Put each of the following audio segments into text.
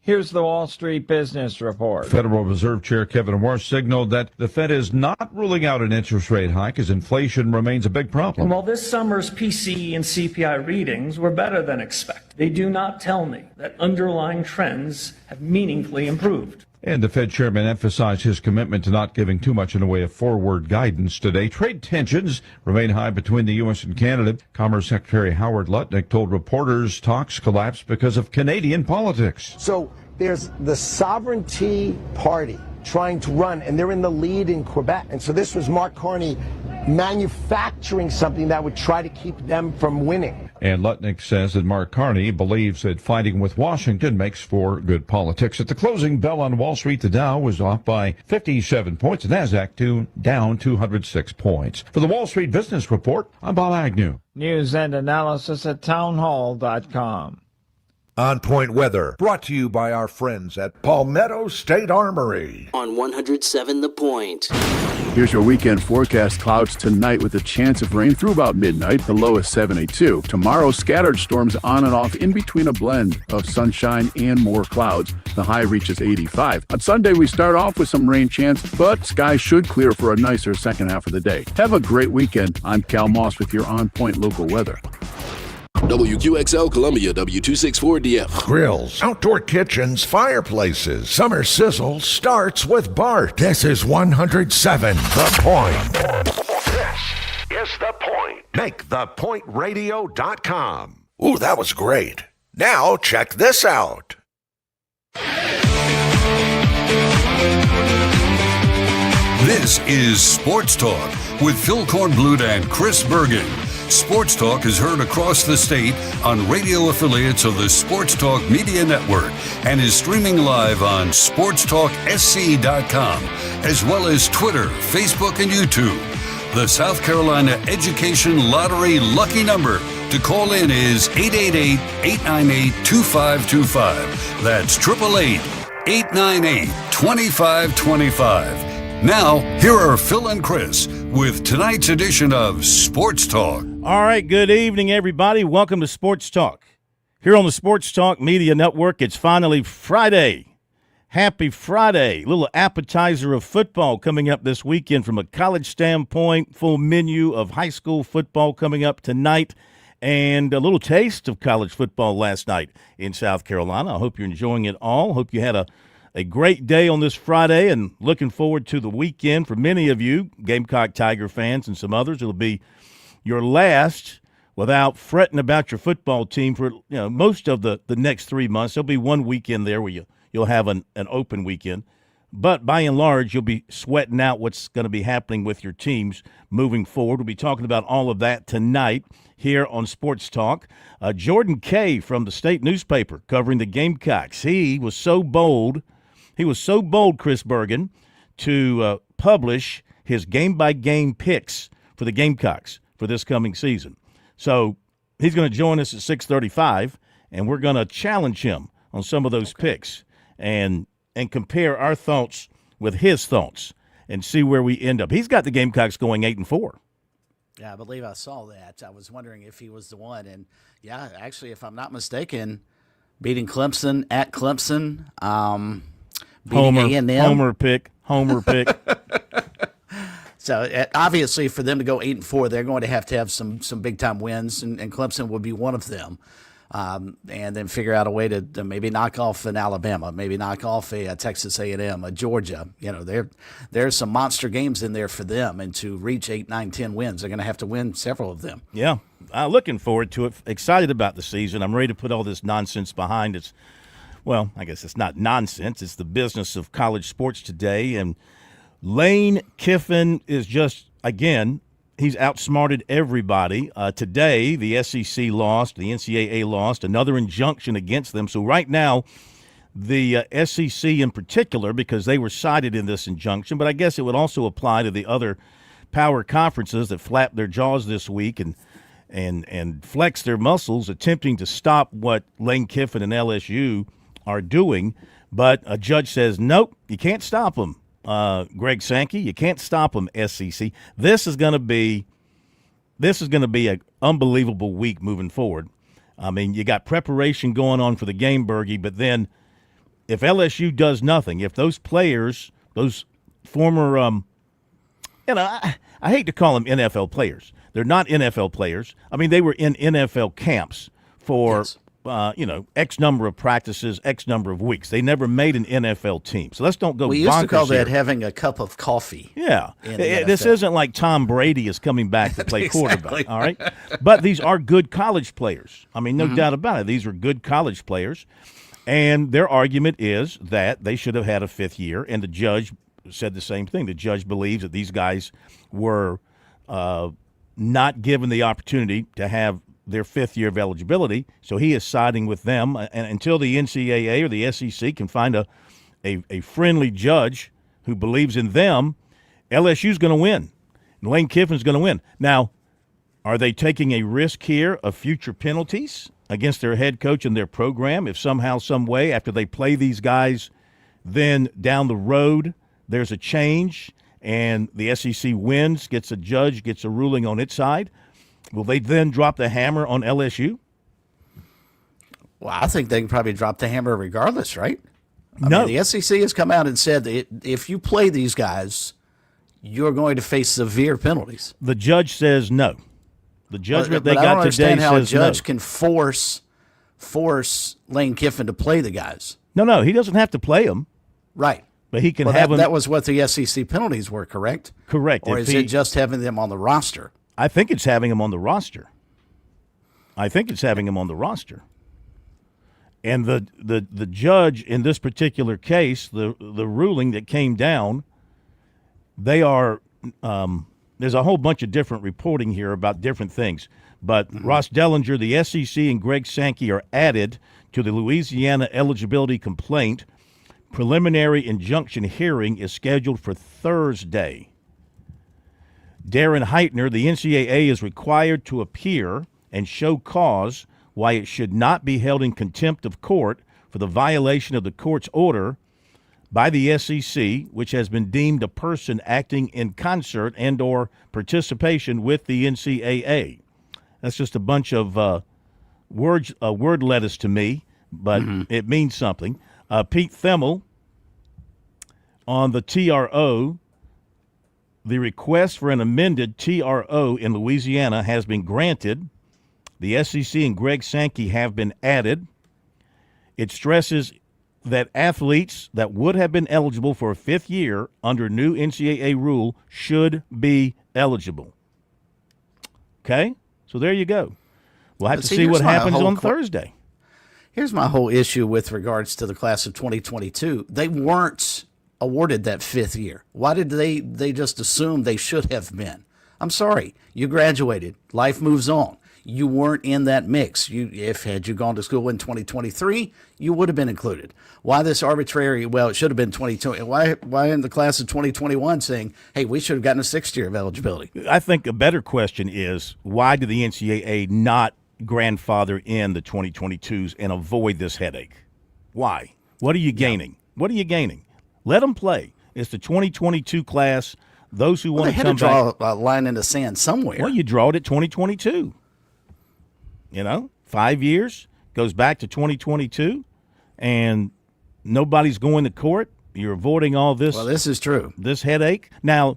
Here's the Wall Street Business Report. Federal Reserve Chair Kevin Warsh signaled that the Fed is not ruling out an interest rate hike as inflation remains a big problem. And while this summer's PCE and CPI readings were better than expected, they do not tell me that underlying trends have meaningfully improved. And the Fed chairman emphasized his commitment to not giving too much in the way of forward guidance today. Trade tensions remain high between the U.S. and Canada. Commerce Secretary Howard Lutnick told reporters talks collapsed because of Canadian politics. So there's the Sovereignty Party trying to run, and they're in the lead in Quebec. And so this was Mark Carney manufacturing something that would try to keep them from winning. And Lutnick says that Mark Carney believes that fighting with Washington makes for good politics. At the closing bell on Wall Street, the Dow was off by 57 points, the NASDAQ down 206 points. For the Wall Street Business Report, I'm Bob Agnew. News and analysis at townhall.com. On Point Weather, brought to you by our friends at Palmetto State Armory. On 107 The Point. Here's your weekend forecast. Clouds tonight with a chance of rain through about midnight. The low is 72. Tomorrow, scattered storms on and off in between a blend of sunshine and more clouds. The high reaches 85. On Sunday, we start off with some rain chance, but skies should clear for a nicer second half of the day. Have a great weekend. I'm Cal Moss with your On Point local weather. WQXL Columbia, W264DF. Grills, outdoor kitchens, fireplaces. Summer sizzle starts with Bart. This is 107 The Point. This is The Point. Make thepointradio.com. Ooh, that was great. Now check this out. This is Sports Talk with Phil Kornblut and Chris Bergen. Sports Talk is heard across the state on radio affiliates of the Sports Talk Media Network and is streaming live on SportsTalkSC.com, as well as Twitter, Facebook, and YouTube. The South Carolina Education Lottery lucky number to call in is 888-898-2525. That's 888-898-2525. Now, here are Phil and Chris with tonight's edition of Sports Talk. All right, good evening, everybody. Welcome to Sports Talk. Here on the Sports Talk Media Network, it's finally Friday. Happy Friday. Little appetizer of football coming up this weekend from a college standpoint. Full menu of high school football coming up tonight. And a little taste of college football last night in South Carolina. I hope you're enjoying it all. Hope you had a great day on this Friday and looking forward to the weekend. For many of you, Gamecock Tiger fans and some others, it'll be your last without fretting about your football team for most of the next 3 months. There'll be one weekend there where you'll have an open weekend. But by and large, you'll be sweating out what's going to be happening with your teams moving forward. We'll be talking about all of that tonight here on Sports Talk. Jordan Kay from the state newspaper covering the Gamecocks. He was so bold, Chris Bergen, to publish his game-by-game picks for the Gamecocks for this coming season. So he's going to join us at 6:35, and we're going to challenge him on some of those picks and compare our thoughts with his thoughts and see where we end up. He's got the Gamecocks going 8-4. Yeah, I believe I saw that. I was wondering if he was the one. And, yeah, actually, if I'm not mistaken, beating Clemson at Clemson, beating A&M. Homer pick. So, obviously, for them to go 8-4, they're going to have some big-time wins, and Clemson would be one of them. And then figure out a way to maybe knock off an Alabama, maybe knock off a Texas A&M, a Georgia. There's some monster games in there for them, and to reach 8, 9, 10 wins, they're going to have to win several of them. Yeah, looking forward to it. Excited about the season. I'm ready to put all this nonsense behind us. Well, I guess it's not nonsense. It's the business of college sports today, and Lane Kiffin is just, again, he's outsmarted everybody. Today, the SEC lost, the NCAA lost, another injunction against them. So right now, the SEC in particular, because they were cited in this injunction, but I guess it would also apply to the other power conferences that flapped their jaws this week and flex their muscles, attempting to stop what Lane Kiffin and LSU are doing. But a judge says, nope, you can't stop them. Greg Sankey, you can't stop them, SEC. This is going to be an unbelievable week moving forward. I mean, you got preparation going on for the game, Bergie, but then if LSU does nothing, if those players, those former, I hate to call them NFL players. They're not NFL players. I mean, they were in NFL camps for, X number of practices, X number of weeks. They never made an NFL team. So let's don't go We used to call here. that having a cup of coffee. Yeah. This isn't like Tom Brady is coming back to play quarterback, all right? But these are good college players. I mean, no doubt about it. These are good college players. And their argument is that they should have had a fifth year, and the judge said the same thing. The judge believes that these guys were not given the opportunity to have their fifth year of eligibility, so he is siding with them. And until the NCAA or the SEC can find a friendly judge who believes in them, LSU's going to win. And Lane Kiffin's going to win. Now, are they taking a risk here of future penalties against their head coach and their program if somehow, some way, after they play these guys, then down the road there's a change and the SEC wins, gets a judge, gets a ruling on its side? Will they then drop the hammer on LSU? Well, I think they can probably drop the hammer regardless, right? I No. mean, the SEC has come out and said that if you play these guys, you're going to face severe penalties. The judge says no. The judgment But they I got don't today understand how a says judge no. can force Lane Kiffin to play the guys. No, he doesn't have to play them. Right. But he can Well, have them. that was what the SEC penalties were, correct? Correct. Or If is he- it just having them on the roster? I think it's having him on the roster. And the judge in this particular case, the ruling that came down, they are there's a whole bunch of different reporting here about different things. But Ross Dellinger, the SEC, and Greg Sankey are added to the Louisiana eligibility complaint. Preliminary injunction hearing is scheduled for Thursday. Darren Heitner, the NCAA is required to appear and show cause why it should not be held in contempt of court for the violation of the court's order by the SEC, which has been deemed a person acting in concert and or participation with the NCAA. That's just a bunch of word lettuce to me, but it means something. Pete Themmel on the TRO. The request for an amended TRO in Louisiana has been granted. The SEC and Greg Sankey have been added. It stresses that athletes that would have been eligible for a fifth year under new NCAA rule should be eligible. Okay? So there you go. We'll have to see what happens on Thursday. Here's my whole issue with regards to the class of 2022. They weren't awarded that fifth year. Why did they just assume they should have been? I'm sorry. You graduated. Life moves on. You weren't in that mix. Had you gone to school in 2023, you would have been included. Why this arbitrary, well, it should have been 2020. Why in the class of 2021 saying, hey, we should have gotten a sixth year of eligibility? I think a better question is, why did the NCAA not grandfather in the 2022s and avoid this headache? Why? What are you gaining? What are you gaining? Let them play. It's the 2022 class. Those who want to come back. They had to draw a line in the sand somewhere. Well, you draw it at 2022. 5 years, goes back to 2022, and nobody's going to court. You're avoiding all this. Well, this is true. This headache. Now,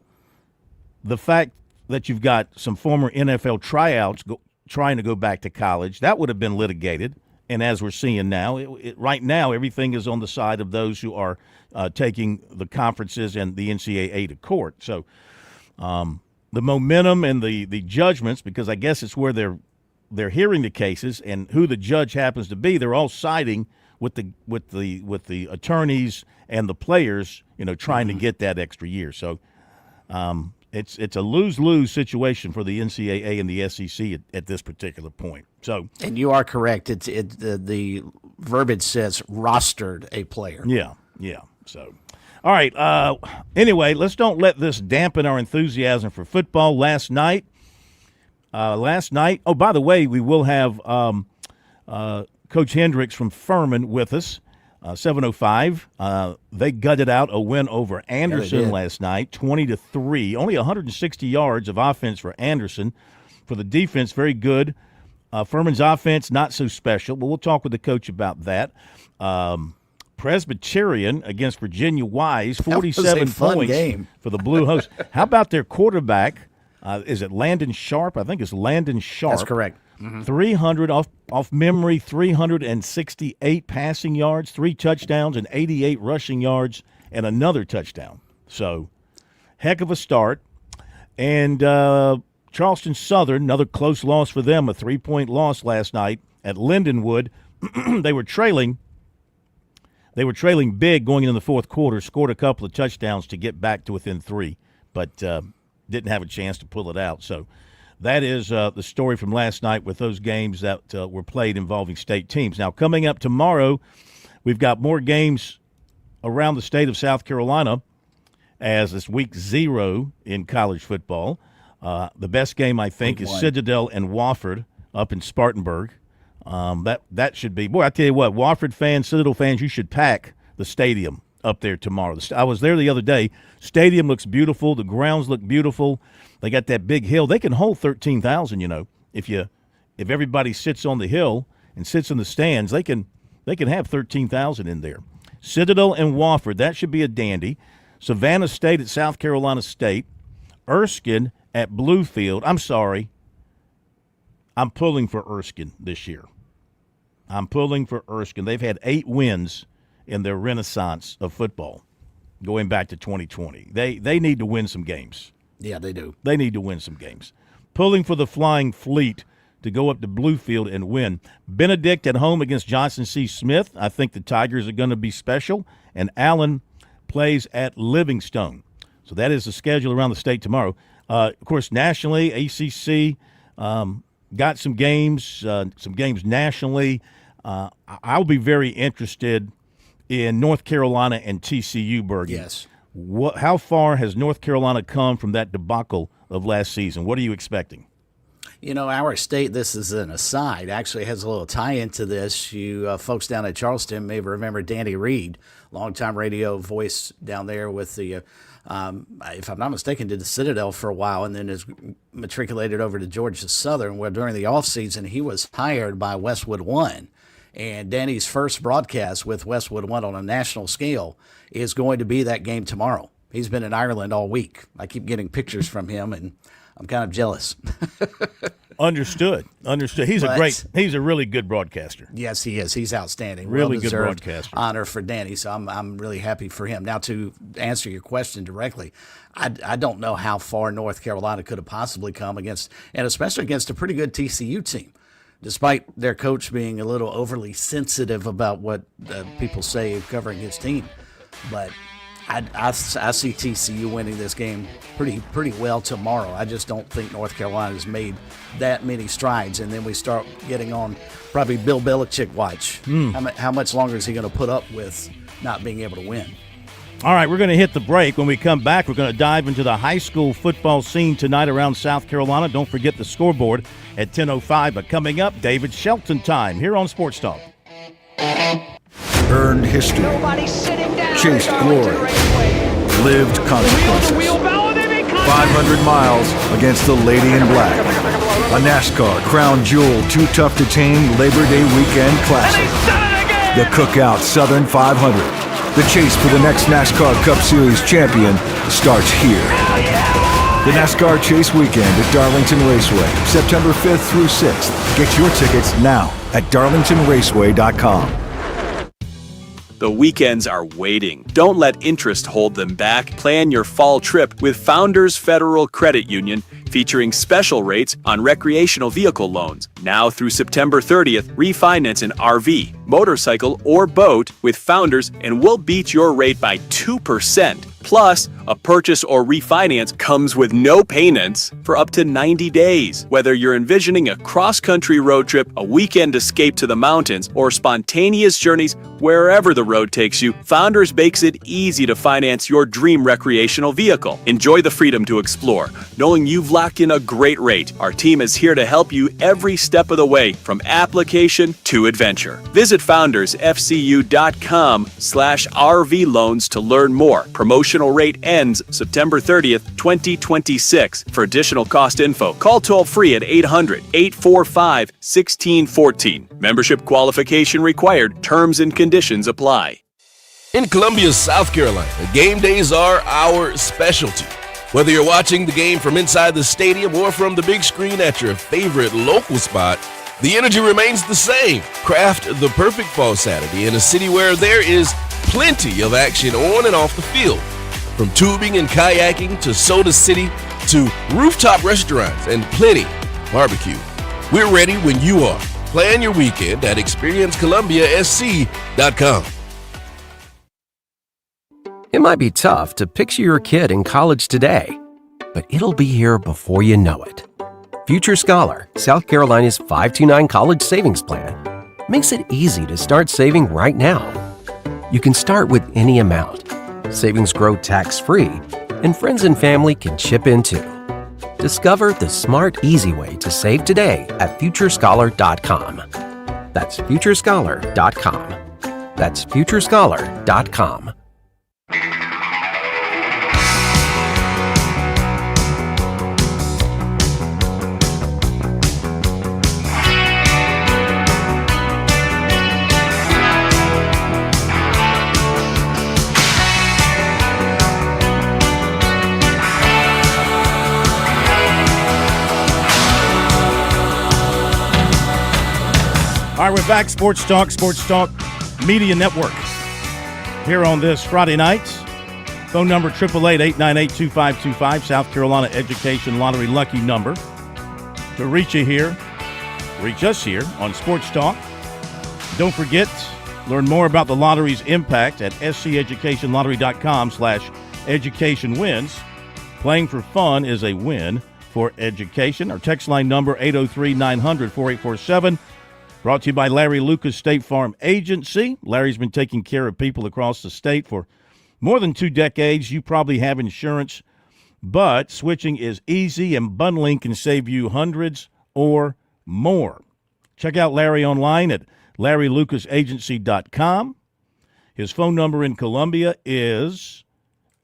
the fact that you've got some former NFL tryouts trying to go back to college, that would have been litigated. And as we're seeing now, right now, everything is on the side of those who are taking the conferences and the NCAA to court. So the momentum and the judgments, because I guess it's where they're hearing the cases and who the judge happens to be, they're all siding with the attorneys and the players, trying to get that extra year. So it's a lose-lose situation for the NCAA and the SEC at this particular point. So, and you are correct. The verbiage says rostered a player. Yeah. So, all right. Anyway, let's don't let this dampen our enthusiasm for football. Last night. Oh, by the way, we will have Coach Hendricks from Furman with us. 7:05. They gutted out a win over Anderson last night, 20-3. Only 160 yards of offense for Anderson. For the defense, very good. Furman's offense, not so special, but we'll talk with the coach about that. Presbyterian against Virginia Wise, That was a 47 fun points game. for the Blue Host. How about their quarterback? Is it Landon Sharp? I think it's Landon Sharp. That's correct. 300 off memory, 368 passing yards, 3 touchdowns, and 88 rushing yards, and another touchdown. So, heck of a start. And Charleston Southern, another close loss for them, a 3-point loss last night at Lindenwood. They were trailing big going into the fourth quarter, scored a couple of touchdowns to get back to within 3, but didn't have a chance to pull it out. So that is the story from last night with those games that were played involving state teams. Now, coming up tomorrow, we've got more games around the state of South Carolina as it's week 0 in college football. The best game, I think, is Citadel and Wofford up in Spartanburg. That should be – boy, I tell you what, Wofford fans, Citadel fans, you should pack the stadium up there tomorrow. I was there the other day. Stadium looks beautiful. The grounds look beautiful. They got that big hill. They can hold 13,000, If everybody sits on the hill and sits in the stands, they can have 13,000 in there. Citadel and Wofford, that should be a dandy. Savannah State at South Carolina State. Erskine at Bluefield. I'm sorry. I'm pulling for Erskine this year. I'm pulling for Erskine. They've had 8 wins in their renaissance of football going back to 2020. They need to win some games. Yeah, they do. They need to win some games. Pulling for the Flying Fleet to go up to Bluefield and win. Benedict at home against Johnson C. Smith. I think the Tigers are going to be special. And Allen plays at Livingstone. So that is the schedule around the state tomorrow. Of course, nationally, ACC got some games nationally. I'll be very interested in North Carolina and TCU, Bergen. Yes. How far has North Carolina come from that debacle of last season? What are you expecting? Our state, this is an aside, actually has a little tie into this. You folks down at Charleston may remember Danny Reed, longtime radio voice down there with the, if I'm not mistaken, did the Citadel for a while and then is matriculated over to Georgia Southern, where during the offseason he was hired by Westwood One. And Danny's first broadcast with Westwood One on a national scale is going to be that game tomorrow. He's been in Ireland all week. I keep getting pictures from him, and I'm kind of jealous. Understood. He's a really good broadcaster. Yes, he is. He's outstanding. Really good broadcaster. Honor for Danny. So I'm really happy for him. Now, to answer your question directly, I don't know how far North Carolina could have possibly come against, and especially against a pretty good TCU team, despite their coach being a little overly sensitive about what people say covering his team. But I see TCU winning this game pretty well tomorrow. I just don't think North Carolina has made that many strides, and then we start getting on probably Bill Belichick watch. How much longer is he going to put up with not being able to win? All right, we're going to hit the break. When we come back, we're going to dive into the high school football scene tonight around South Carolina. Don't forget the scoreboard at 10:05. But coming up, David Shelton time here on Sports Talk. Earned history, chased glory, lived consequences. 500 miles against the Lady in Black. A NASCAR Crown Jewel Too Tough to Tame Labor Day Weekend Classic. The Cookout Southern 500. The chase for the next NASCAR Cup Series champion starts here. The NASCAR Chase Weekend at Darlington Raceway, September 5th through 6th. Get your tickets now at darlingtonraceway.com. The weekends are waiting. Don't let interest hold them back. Plan your fall trip with Founders Federal Credit Union, featuring special rates on recreational vehicle loans. Now through September 30th, refinance an RV, motorcycle, or boat with Founders and we'll beat your rate by 2%. Plus, a purchase or refinance comes with no payments for up to 90 days. Whether you're envisioning a cross-country road trip, a weekend escape to the mountains, or spontaneous journeys wherever the road takes you, Founders makes it easy to finance your dream recreational vehicle. Enjoy the freedom to explore, knowing you've locked in a great rate. Our team is here to help you every step of the way, from application to adventure. Visit foundersfcu.com/RV loans to learn more. Promotional rate ends September 30th, 2026. For additional cost info, call toll-free at 800-845-1614. Membership qualification required. Terms and conditions apply. In Columbia, South Carolina, game days are our specialty. Whether you're watching the game from inside the stadium or from the big screen at your favorite local spot, the energy remains the same. Craft the perfect fall Saturday in a city where there is plenty of action on and off the field. From tubing and kayaking to Soda City to rooftop restaurants and plenty barbecue. We're ready when you are. Plan your weekend at experiencecolumbiasc.com. It might be tough to picture your kid in college today, but it'll be here before you know it. Future Scholar, South Carolina's 529 college savings plan, makes it easy to start saving right now. You can start with any amount. Savings grow tax-free, and friends and family can chip in too. Discover the smart, easy way to save today at futurescholar.com. That's futurescholar.com. That's futurescholar.com. All right, we're back. Sports Talk Media Network. Here on this Friday night. Phone number 888-898-2525, South Carolina Education Lottery lucky number. To reach us here on Sports Talk. Don't forget, learn more about the lottery's impact at sceducationlottery.com/educationwins. Playing for fun is a win for education. Our text line number 803-900-4847. Brought to you by Larry Lucas State Farm Agency. Larry's been taking care of people across the state for more than 2 decades. You probably have insurance, but switching is easy and bundling can save you hundreds or more. Check out Larry online at LarryLucasAgency.com. His phone number in Columbia is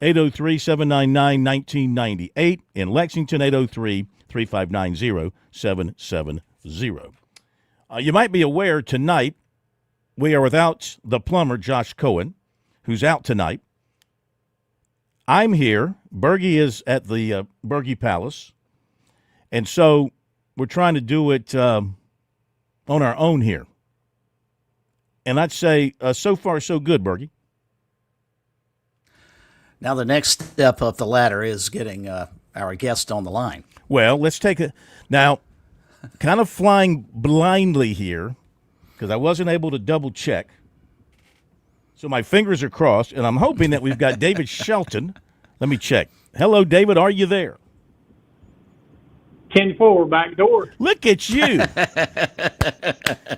803-799-1998. In Lexington, 803-359-0770. You might be aware tonight we are without the plumber, Josh Cohen, who's out tonight. I'm here. Bergie is at the Bergie Palace. And so we're trying to do it on our own here. And I'd say so far so good, Bergie. Now the next step up the ladder is getting our guest on the line. Well, let's take it. Now, kind of flying blindly here because I wasn't able to double check. So my fingers are crossed, and I'm hoping that we've got David Shelton. Let me check. Hello, David. Are you there? 10-4 back door. Look at you.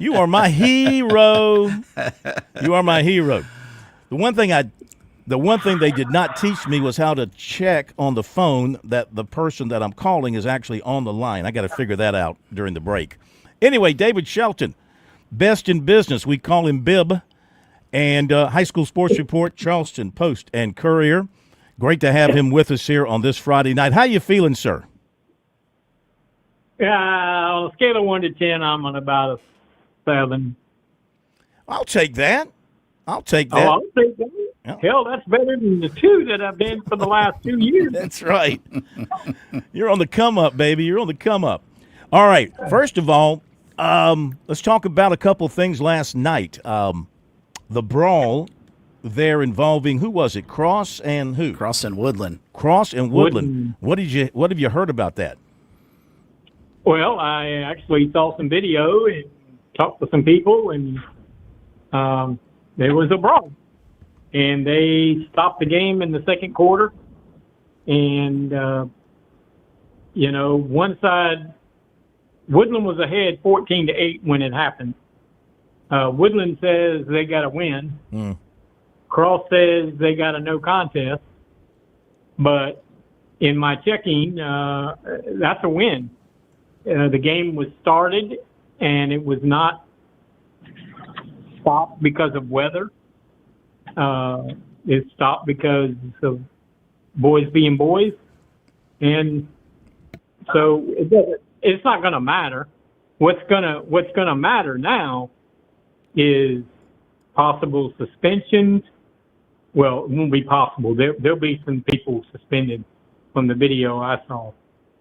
You are my hero. You are my hero. The one thing they did not teach me was how to check on the phone that the person that I'm calling is actually on the line. I got to figure that out during the break. Anyway, David Shelton, best in business. We call him Bib. And High School Sports Report, Charleston Post and Courier. Great to have him with us here on this Friday night. How you feeling, sir? On a scale of 1 to 10, I'm on about a 7. I'll take that. I'll take that. Yeah. Hell, that's better than the 2 that I've been for the last 2 years. That's right. You're on the come up, baby. You're on the come up. All right. First of all, let's talk about a couple things last night. The brawl there involving, who was it? Cross and who? Cross and Woodland. Cross and Woodland. What have you heard about that? Well, I actually saw some video and talked to some people, and there was a brawl. And they stopped the game in the second quarter. And, one side, Woodland was ahead 14-8 when it happened. Woodland says they got a win. Cross says they got a no contest. But in my checking, that's a win. The game was started, and it was not stopped because of weather. It stopped because of boys being boys. And so it's not going to matter. What's going to matter now is possible suspensions well, it won't be possible. There'll be some people suspended from the video I saw.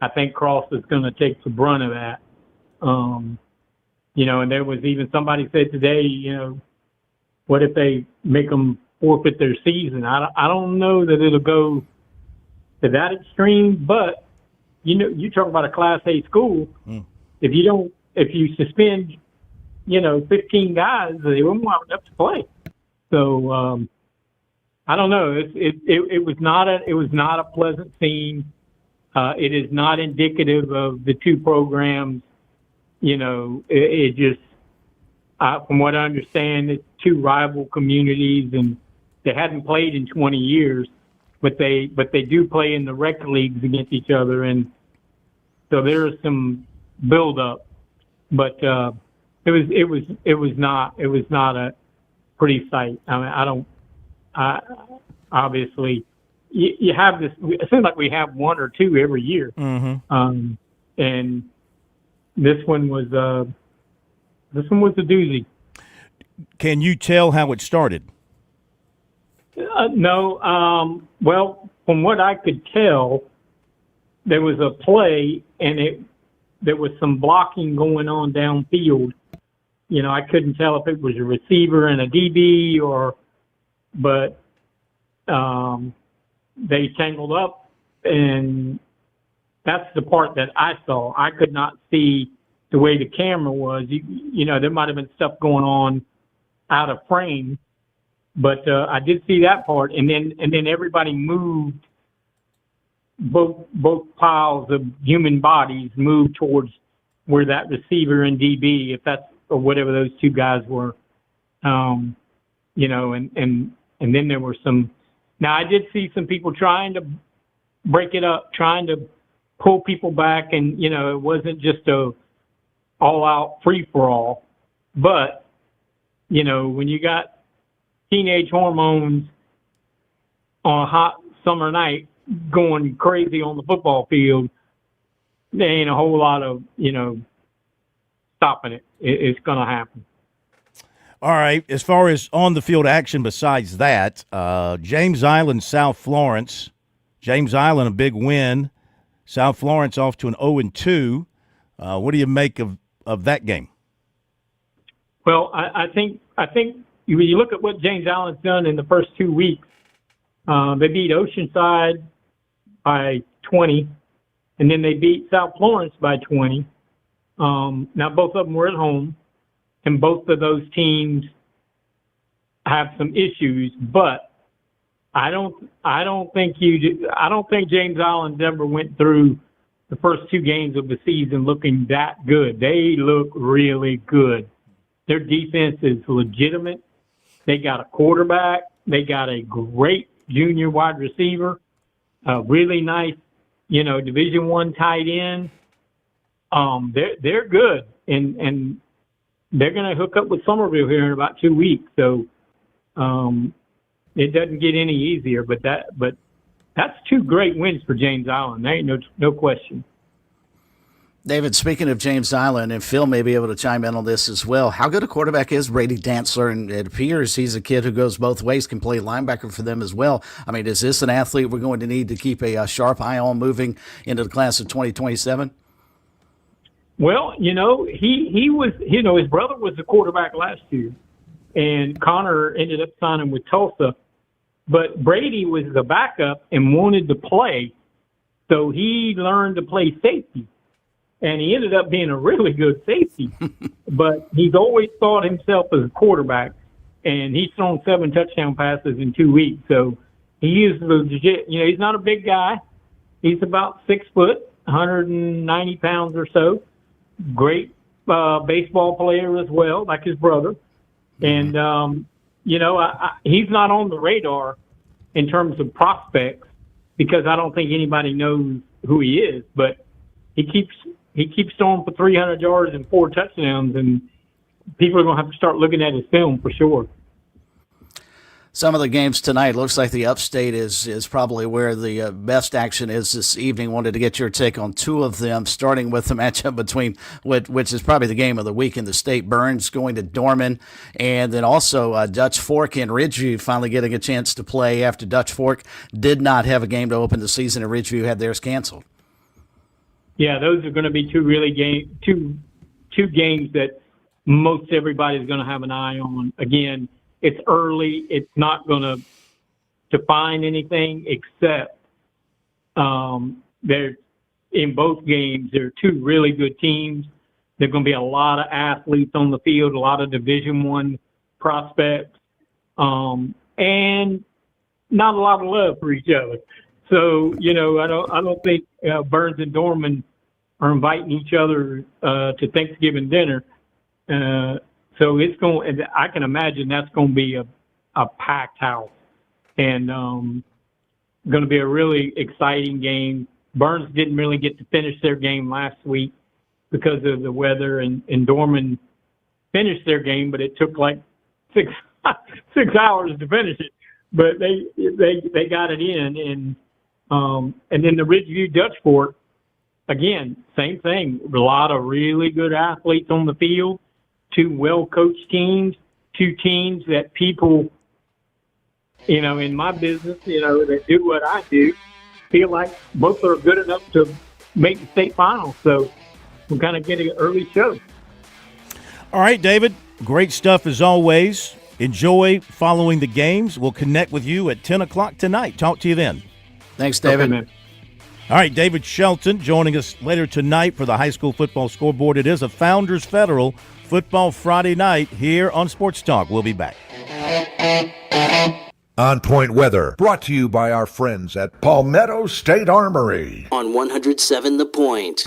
I think Cross is going to take the brunt of that. And there was even somebody said today, what if they make them forfeit their season? I don't know that it'll go to that extreme, but you talk about a Class A school. If you suspend, 15 guys, they won't have enough to play. So I don't know. It was not a pleasant scene. It is not indicative of the two programs. It just, from what I understand, it's two rival communities, and they hadn't played in 20 years, but they do play in the rec leagues against each other, and so there is some build up. But it was not a pretty sight. I mean, obviously you have this. It seems like we have one or two every year, and this one was a doozy. Can you tell how it started? No. Well, from what I could tell, there was a play, and there was some blocking going on downfield. I couldn't tell if it was a receiver and a DB but they tangled up, and that's the part that I saw. I could not see the way the camera was. There might have been stuff going on out of frame, but I did see that part. And then everybody moved. Both piles of human bodies moved towards where that receiver and DB, or whatever those two guys were. And then there were some. Now I did see some people trying to break it up, trying to pull people back, and it wasn't just a all-out free-for-all. But when you got teenage hormones on a hot summer night going crazy on the football field, there ain't a whole lot of stopping it. It's going to happen. All right. As far as on-the-field action besides that, James Island, South Florence. James Island, a big win. South Florence off to an 0-2. What do you make of that game? Well, I think when you look at what James Island's done in the first 2 weeks, they beat Oceanside by 20, and then they beat South Florence by 20. Now both of them were at home, and both of those teams have some issues, but I don't think James Island ever went through the first two games of the season looking that good. They look really good. Their defense is legitimate. They got a quarterback. They got a great junior wide receiver, a really nice, Division I tight end. They're good, and they're going to hook up with Somerville here in about 2 weeks. So it doesn't get any easier. But that's two great wins for James Island. There ain't no question. David, speaking of James Island, and Phil may be able to chime in on this as well, how good a quarterback is Brady Dantzler? And it appears he's a kid who goes both ways, can play linebacker for them as well. I mean, is this an athlete we're going to need to keep a sharp eye on moving into the class of 2027? Well, he was, his brother was the quarterback last year, and Connor ended up signing with Tulsa. But Brady was the backup and wanted to play, so he learned to play safety. And he ended up being a really good safety. But he's always thought himself as a quarterback, and he's thrown 7 touchdown passes in 2 weeks. So he is legit. He's not a big guy. He's about 6 foot, 190 pounds or so. Great baseball player as well, like his brother. And, he's not on the radar in terms of prospects because I don't think anybody knows who he is. But he keeps throwing for 300 yards and 4 touchdowns, and people are going to have to start looking at his film for sure. Some of the games tonight, looks like the upstate is probably where the best action is this evening. Wanted to get your take on two of them, starting with the matchup between, which is probably the game of the week in the state, Burns going to Dorman, and then also Dutch Fork and Ridgeview finally getting a chance to play after Dutch Fork did not have a game to open the season, and Ridgeview had theirs canceled. Yeah, those are going to be two games that most everybody's going to have an eye on. Again, it's early. It's not going to define anything except they're in both games. They're two really good teams. There's going to be a lot of athletes on the field, a lot of Division I prospects, and not a lot of love for each other. So, I don't think Burns and Dorman are inviting each other to Thanksgiving dinner. So it's going. I can imagine that's going to be a packed house, and going to be a really exciting game. Burns didn't really get to finish their game last week because of the weather, and Dorman finished their game, but it took like six hours to finish it. But they got it in, and then the Ridgeview Dutch Fork, again, same thing. A lot of really good athletes on the field. Two well-coached teams, two teams that people, in my business, that do what I do, feel like both are good enough to make the state finals. So we're kind of getting an early show. All right, David, great stuff as always. Enjoy following the games. We'll connect with you at 10 o'clock tonight. Talk to you then. Thanks, David. Okay, all right, David Shelton joining us later tonight for the high school football scoreboard. It is a Founders Federal Football Friday night here on Sports Talk. We'll be back. On Point Weather, brought to you by our friends at Palmetto State Armory. On 107 The Point.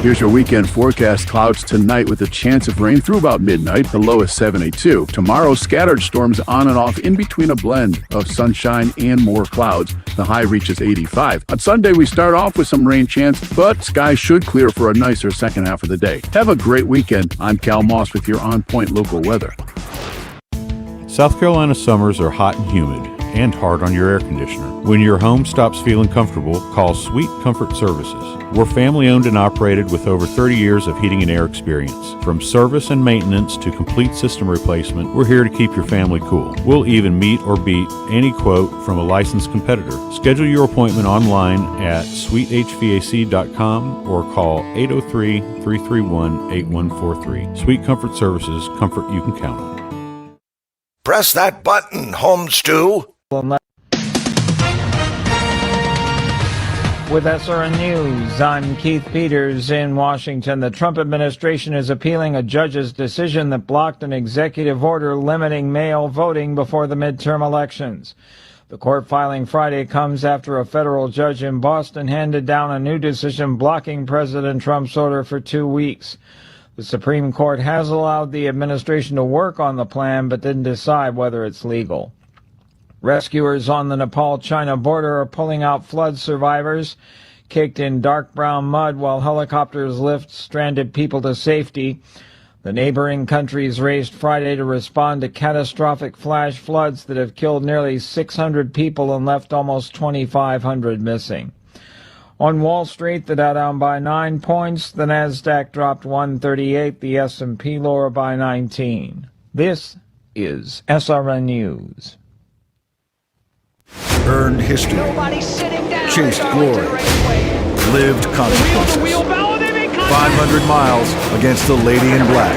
Here's your weekend forecast. Clouds tonight with a chance of rain through about midnight. The low is 72. Tomorrow, scattered storms on and off in between a blend of sunshine and more clouds. The high reaches 85. On Sunday, we start off with some rain chance, but skies should clear for a nicer second half of the day. Have a great weekend. I'm Cal Moss with your On Point local weather. South Carolina summers are hot and humid and hard on your air conditioner. When your home stops feeling comfortable, call Sweet Comfort Services. We're family owned and operated with over 30 years of heating and air experience. From service and maintenance to complete system replacement, we're here to keep your family cool. We'll even meet or beat any quote from a licensed competitor. Schedule your appointment online at sweethvac.com or call 803-331-8143. Sweet Comfort Services, comfort you can count on. Press that button, home stew. With SRN News, I'm Keith Peters in Washington. The Trump administration is appealing a judge's decision that blocked an executive order limiting mail voting before the midterm elections. The court filing Friday comes after a federal judge in Boston handed down a new decision blocking President Trump's order for 2 weeks. The Supreme Court has allowed the administration to work on the plan, but didn't decide whether it's legal. Rescuers on the Nepal-China border are pulling out flood survivors caked in dark brown mud while helicopters lift stranded people to safety. The neighboring countries raced Friday to respond to catastrophic flash floods that have killed nearly 600 people and left almost 2,500 missing. On Wall Street, the Dow down by 9 points, the Nasdaq dropped 138, the S&P lower by 19. This is SRN News. Earned history, chased glory, lived consequences. 500 miles against the Lady in Black.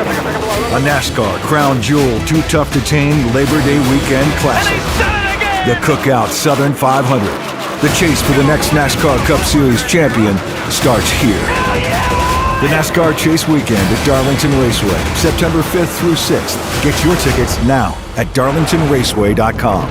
A NASCAR Crown Jewel Too Tough to Tame Labor Day Weekend Classic. The Cookout Southern 500. The chase for the next NASCAR Cup Series champion starts here. The NASCAR Chase Weekend at Darlington Raceway, September 5th through 6th. Get your tickets now at darlingtonraceway.com.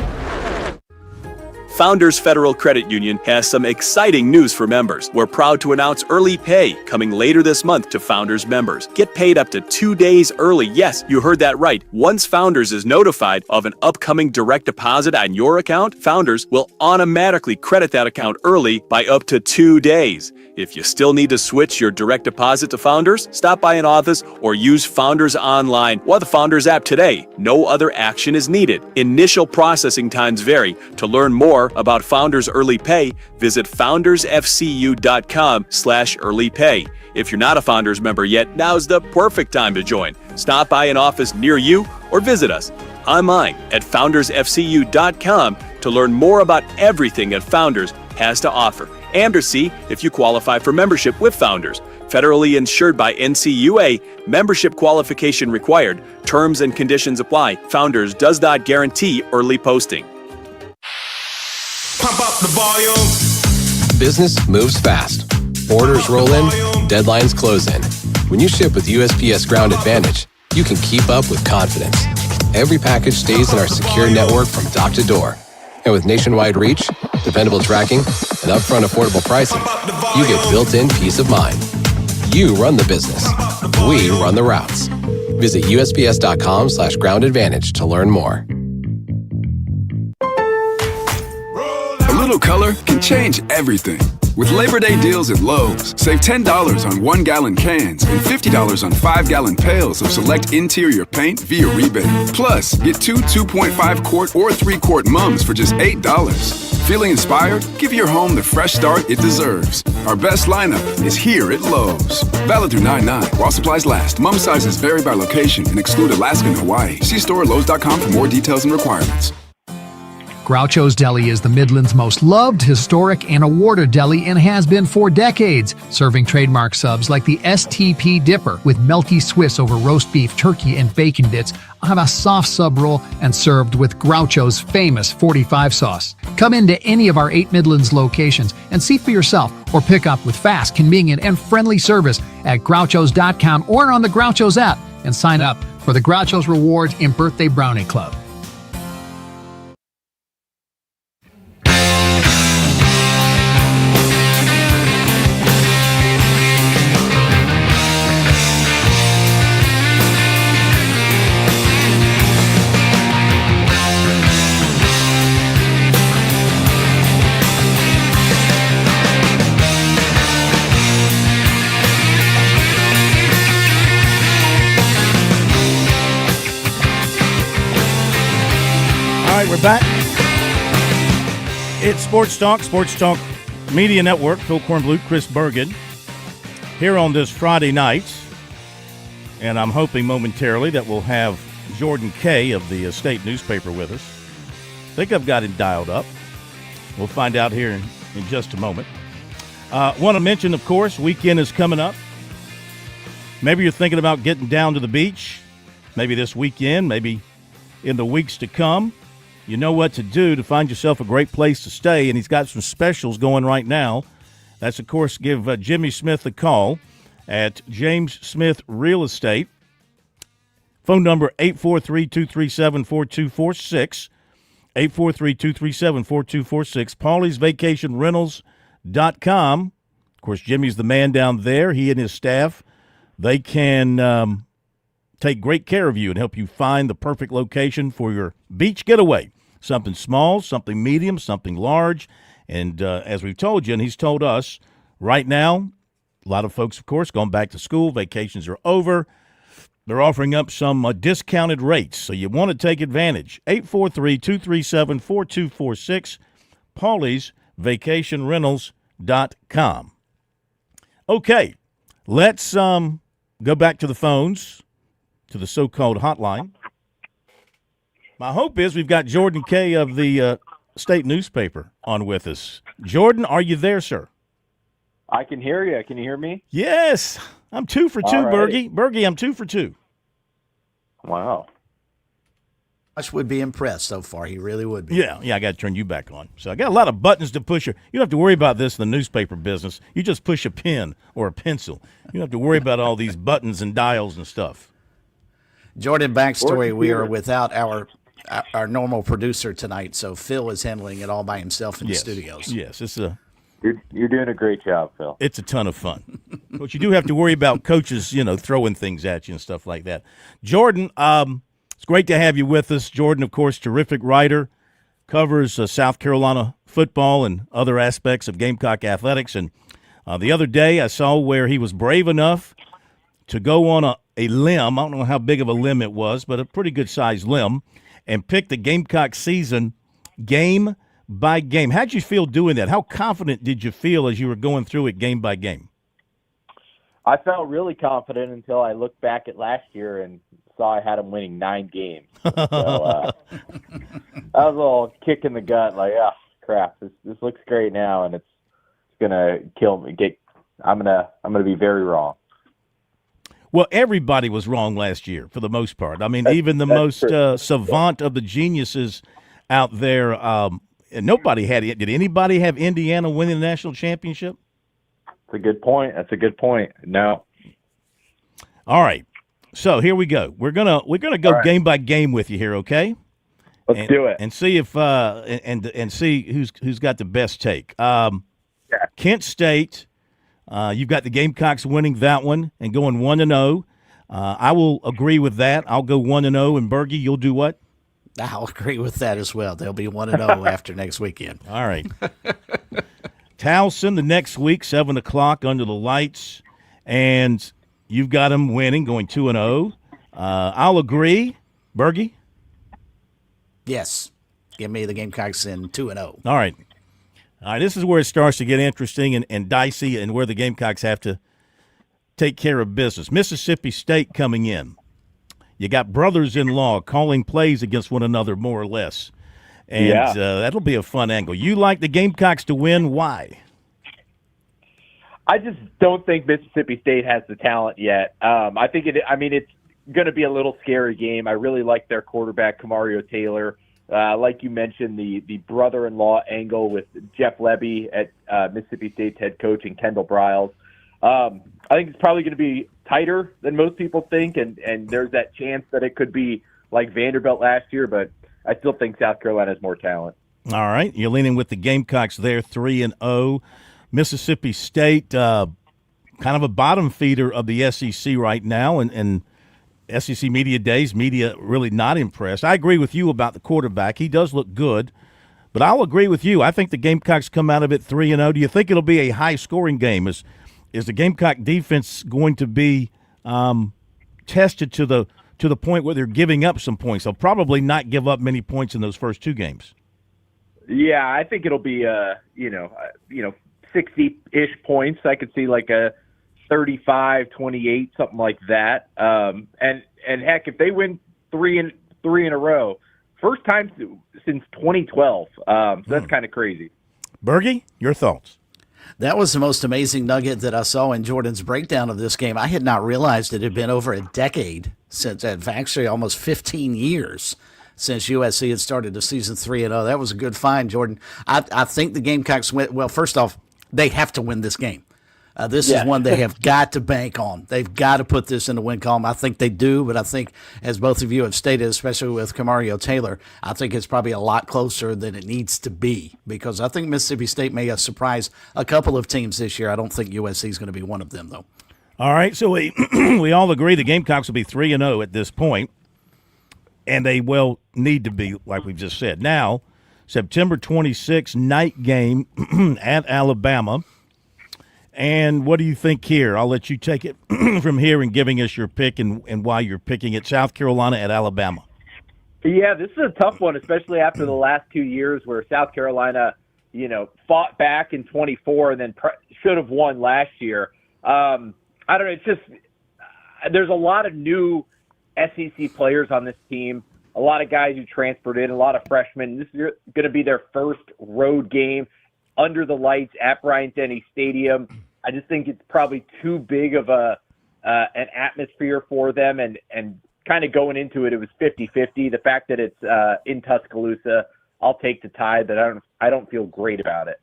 Founders Federal Credit Union has some exciting news for members. We're proud to announce early pay coming later this month to Founders members. Get paid up to 2 days early. Yes, you heard that right. Once Founders is notified of an upcoming direct deposit on your account, Founders will automatically credit that account early by up to 2 days. If you still need to switch your direct deposit to Founders, stop by an office or use Founders online or the Founders app today. No other action is needed. Initial processing times vary. To learn more about Founders Early Pay, visit foundersfcu.com/early pay. If you're not a Founders member yet, now's the perfect time to join. Stop by an office near you or visit us online at foundersfcu.com to learn more about everything that Founders has to offer and to see if you qualify for membership with Founders. Federally insured by NCUA, membership qualification required. Terms and conditions apply. Founders does not guarantee early posting. Pump up the volume. Business moves fast. Orders roll in, deadlines close in. When you ship with USPS Ground Advantage, you can keep up with confidence. Every package stays in our secure network from dock to door. And with nationwide reach, dependable tracking, and upfront affordable pricing, you get built-in peace of mind. You run the business. We run the routes. Visit USPS.com/groundadvantage to learn more. A little color can change everything. With Labor Day deals at Lowe's, save $10 on 1-gallon cans and $50 on 5-gallon pails of select interior paint via rebate. Plus, get 2 2.5-quart or 3-quart mums for just $8. Feeling inspired? Give your home the fresh start it deserves. Our best lineup is here at Lowe's. Valid through 9/9 while supplies last. Mum sizes vary by location and exclude Alaska and Hawaii. See store at Lowe's.com for more details and requirements. Groucho's Deli is the Midland's most loved, historic, and awarded deli and has been for decades, serving trademark subs like the STP Dipper with melty Swiss over roast beef, turkey, and bacon bits on a soft sub roll and served with Groucho's famous 45 sauce. Come into any of our 8 Midlands locations and see for yourself or pick up with fast, convenient, and friendly service at Grouchos.com or on the Groucho's app and sign up for the Groucho's Rewards and Birthday Brownie Club. We're back. It's Sports Talk Media Network. Phil Kornblut, Chris Bergen, here on this Friday night. And I'm hoping momentarily that we'll have Jordan Kay of the State newspaper with us. I think I've got him dialed up. We'll find out here in just a moment. Want to mention, of course, weekend is coming up. Maybe you're thinking about getting down to the beach, maybe this weekend, maybe in the weeks to come. You know what to do to find yourself a great place to stay, and he's got some specials going right now. That's, of course, give Jimmy Smith a call at James Smith Real Estate. Phone number 843-237-4246, 843-237-4246, Paulie'sVacationRentals.com. Of course, Jimmy's the man down there. He and his staff, they can take great care of you and help you find the perfect location for your beach getaway. Something small, something medium, something large. And as we've told you, and he's told us, right now, a lot of folks, of course, going back to school, vacations are over. They're offering up some discounted rates, so you want to take advantage. 843-237-4246, Paulie'sVacationRentals.com. Okay, let's go back to the phones, to the so-called hotline. My hope is we've got Jordan Kay of the State newspaper on with us. Jordan, are you there, sir? I can hear you. Can you hear me? Yes. I'm 2 for 2, Bergie. Bergie, I'm 2 for 2. Wow. Josh would be impressed so far. He really would be. Yeah, I got to turn you back on. So I got a lot of buttons to push. You don't have to worry about this in the newspaper business. You just push a pen or a pencil. You don't have to worry about all these buttons and dials and stuff. Jordan, backstory, we are without our our normal producer tonight, so Phil is handling it all by himself in the Yes. studios. Yes, You're doing a great job, Phil. it's a ton of fun. But you do have to worry about coaches, throwing things at you and stuff like that. Jordan, it's great to have you with us. Jordan, of course, terrific writer, covers South Carolina football and other aspects of Gamecock athletics. And the other day I saw where he was brave enough to go on a limb. I don't know how big of a limb it was, but a pretty good-sized limb, and pick the Gamecock season game by game. How'd you feel doing that? How confident did you feel as you were going through it game by game? I felt really confident until I looked back at last year and saw I had them winning 9 games. So that was a little kick in the gut, like, oh, crap, this looks great now, and it's gonna kill me. I'm gonna be very wrong. Well, everybody was wrong last year for the most part. I mean, even the most savant of the geniuses out there, and nobody had it. Did anybody have Indiana winning the national championship? That's a good point. No. All right. So here we go. We're gonna go right, game by game with you here, okay? Let's do it and see if and see who's got the best take. Kent State. You've got the Gamecocks winning that one and going 1-0. I will agree with that. I'll go 1-0. And Bergie, you'll do what? I'll agree with that as well. They'll be 1-0 after next weekend. All right. Towson the next week, 7 o'clock under the lights, and you've got them winning, going 2-0. I'll agree. Bergie? Yes. Give me the Gamecocks in 2-0. All right. All right, this is where it starts to get interesting and dicey, and where the Gamecocks have to take care of business. Mississippi State coming in. You got brothers-in-law calling plays against one another, more or less. And that'll be a fun angle. You like the Gamecocks to win. Why? I just don't think Mississippi State has the talent yet. I think it's going to be a little scary game. I really like their quarterback, Camario Taylor. Like you mentioned, the brother-in-law angle with Jeff Lebby at Mississippi State's head coach and Kendall Briles. I think it's probably going to be tighter than most people think, and there's that chance that it could be like Vanderbilt last year, but I still think South Carolina has more talent. All right. You're leaning with the Gamecocks there, 3-0. Mississippi State, kind of a bottom feeder of the SEC right now, and SEC media days, media really not impressed. I agree with you about the quarterback. He does look good, but I'll agree with you. I think the Gamecocks come out of it 3-0. Do you think it'll be a high-scoring game? Is the Gamecock defense going to be tested to the point where they're giving up some points? They'll probably not give up many points in those first 2 games. Yeah, I think it'll be 60-ish points. I could see like a 35-28, something like that. And heck, if they win three in a row, first time since 2012. So that's kind of crazy. Bergie, your thoughts? That was the most amazing nugget that I saw in Jordan's breakdown of this game. I had not realized it had been over a decade since, actually almost 15 years since USC had started the season 3-0. That was a good find, Jordan. I think the Gamecocks win. Well, first off, they have to win this game. This is one they have got to bank on. They've got to put this in the win column. I think they do, but I think, as both of you have stated, especially with Camario Taylor, I think it's probably a lot closer than it needs to be, because I think Mississippi State may surprise a couple of teams this year. I don't think USC is going to be one of them, though. All right, so we all agree the Gamecocks will be 3-0 at this point, and they will need to be, like we've just said. Now, September 26th, night game at Alabama. And what do you think here? I'll let you take it from here and giving us your pick and why you're picking it. South Carolina at Alabama. Yeah, this is a tough one, especially after the last 2 years where South Carolina, fought back in 24 and then should have won last year. I don't know. It's just there's a lot of new SEC players on this team, a lot of guys who transferred in, a lot of freshmen. This is going to be their first road game under the lights at Bryant-Denny Stadium. I just think it's probably too big of an atmosphere for them, and kind of going into it, it was 50-50. The fact that it's in Tuscaloosa, I'll take the tie, but I don't feel great about it.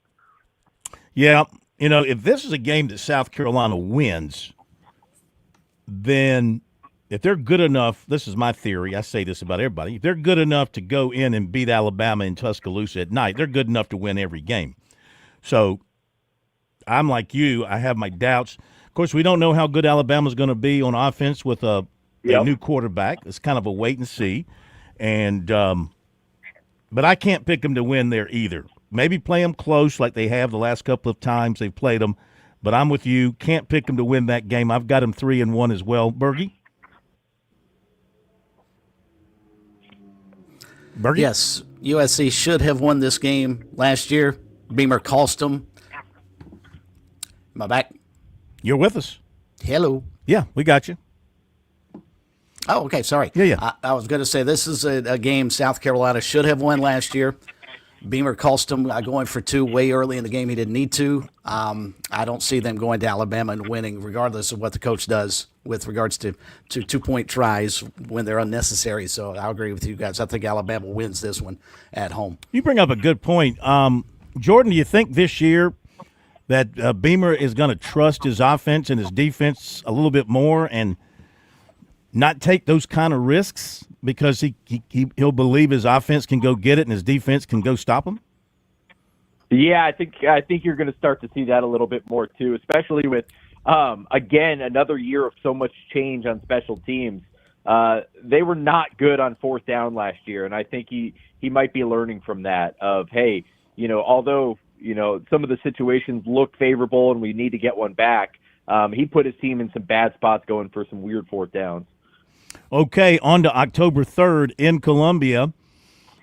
Yeah, if this is a game that South Carolina wins, then if they're good enough, this is my theory, I say this about everybody, if they're good enough to go in and beat Alabama in Tuscaloosa at night, they're good enough to win every game. So I'm like you, I have my doubts. Of course, we don't know how good Alabama's going to be on offense with a new quarterback. It's kind of a wait and see. And but I can't pick them to win there either. Maybe play them close like they have the last couple of times they've played them. But I'm with you. Can't pick them to win that game. I've got them 3-1 as well. Bergie? Yes, USC should have won this game last year. Beamer cost them. Am I back? You're with us. Hello. Yeah, we got you. Oh, okay. Sorry. Yeah. I was going to say this is a game South Carolina should have won last year. Beamer cost them going for 2 way early in the game. He didn't need to. I don't see them going to Alabama and winning, regardless of what the coach does with regards to 2-point tries when they're unnecessary. So I'll agree with you guys. I think Alabama wins this one at home. You bring up a good point. Jordan, do you think this year that Beamer is going to trust his offense and his defense a little bit more and not take those kind of risks because he'll believe his offense can go get it and his defense can go stop him? Yeah, I think you're going to start to see that a little bit more too, especially with again another year of so much change on special teams. They were not good on 4th down last year, and I think he might be learning from that. Of hey, although some of the situations look favorable and we need to get one back, he put his team in some bad spots going for some weird 4th downs. Okay, on to October 3rd in Columbia.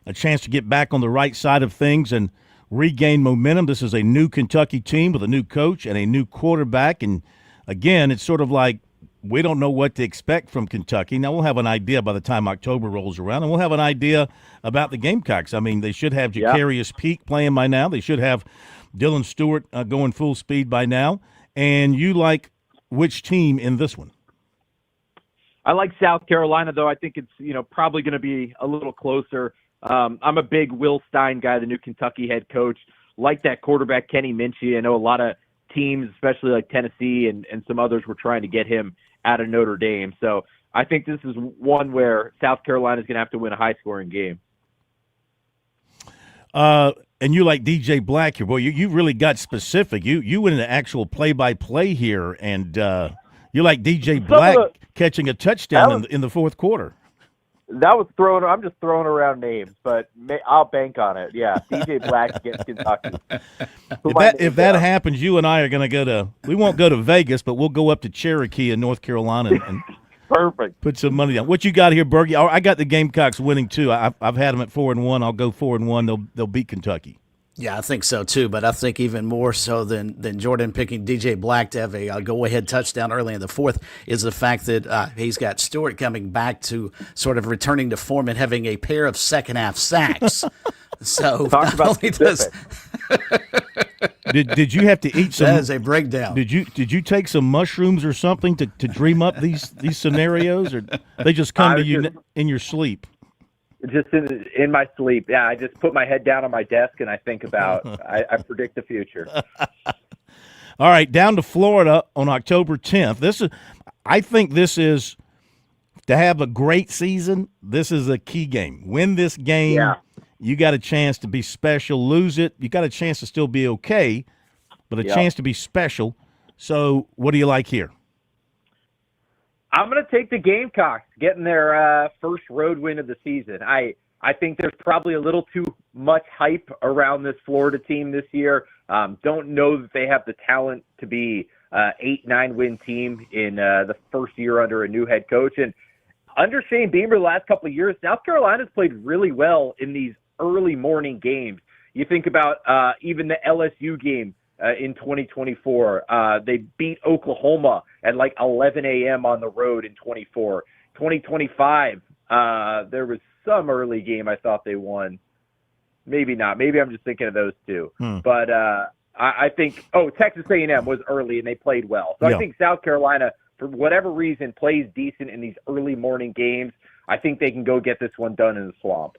A chance to get back on the right side of things and regain momentum. This is a new Kentucky team with a new coach and a new quarterback. And, again, it's sort of like we don't know what to expect from Kentucky. Now, we'll have an idea by the time October rolls around, and we'll have an idea about the Gamecocks. I mean, they should have Jacarius Peak playing by now. They should have Dylan Stewart going full speed by now. And you like which team in this one? I like South Carolina, though. I think it's probably going to be a little closer. I'm a big Will Stein guy, the new Kentucky head coach. Like that quarterback, Kenny Minchie. I know a lot of teams, especially like Tennessee and some others, were trying to get him out of Notre Dame. So I think this is one where South Carolina is going to have to win a high-scoring game. And you like DJ Black here. Boy, you really got specific. You went into actual play-by-play here, and you like DJ Black catching a touchdown in the 4th quarter. That was I'm just throwing around names, but I'll bank on it. Yeah, DJ Black against Kentucky. If that happens, you and I are going to we won't go to Vegas, but we'll go up to Cherokee in North Carolina and perfect. Put some money down. What you got here, Bergie? I got the Gamecocks winning too. I've had them at 4-1. I'll go 4-1. They'll beat Kentucky. Yeah, I think so too, but I think even more so than Jordan picking DJ Black to have a go-ahead touchdown early in the 4th is the fact that he's got Stewart coming back to sort of returning to form and having a pair of second-half sacks. So talk about Did you have to eat some? That is a breakdown. Did you take some mushrooms or something to dream up these scenarios, or they just come to you in your sleep? Just in my sleep. Yeah, I just put my head down on my desk and I think about, I predict the future. All right, down to Florida on October 10th. I think this is, to have a great season, this is a key game. Win this game, you got a chance to be special. Lose it, you got a chance to still be okay, but a chance to be special. So what do you like here? I'm going to take the Gamecocks getting their first road win of the season. I think there's probably a little too much hype around this Florida team this year. Don't know that they have the talent to be 8-9 win team in the first year under a new head coach. And under Shane Beamer the last couple of years, South Carolina's played really well in these early morning games. You think about even the LSU game in 2024. They beat Oklahoma at like 11 a.m. on the road in 24. 2025, there was some early game I thought they won. Maybe not. Maybe I'm just thinking of those two. But I think, Texas A&M was early and they played well. So I think South Carolina, for whatever reason, plays decent in these early morning games. I think they can go get this one done in the swamp.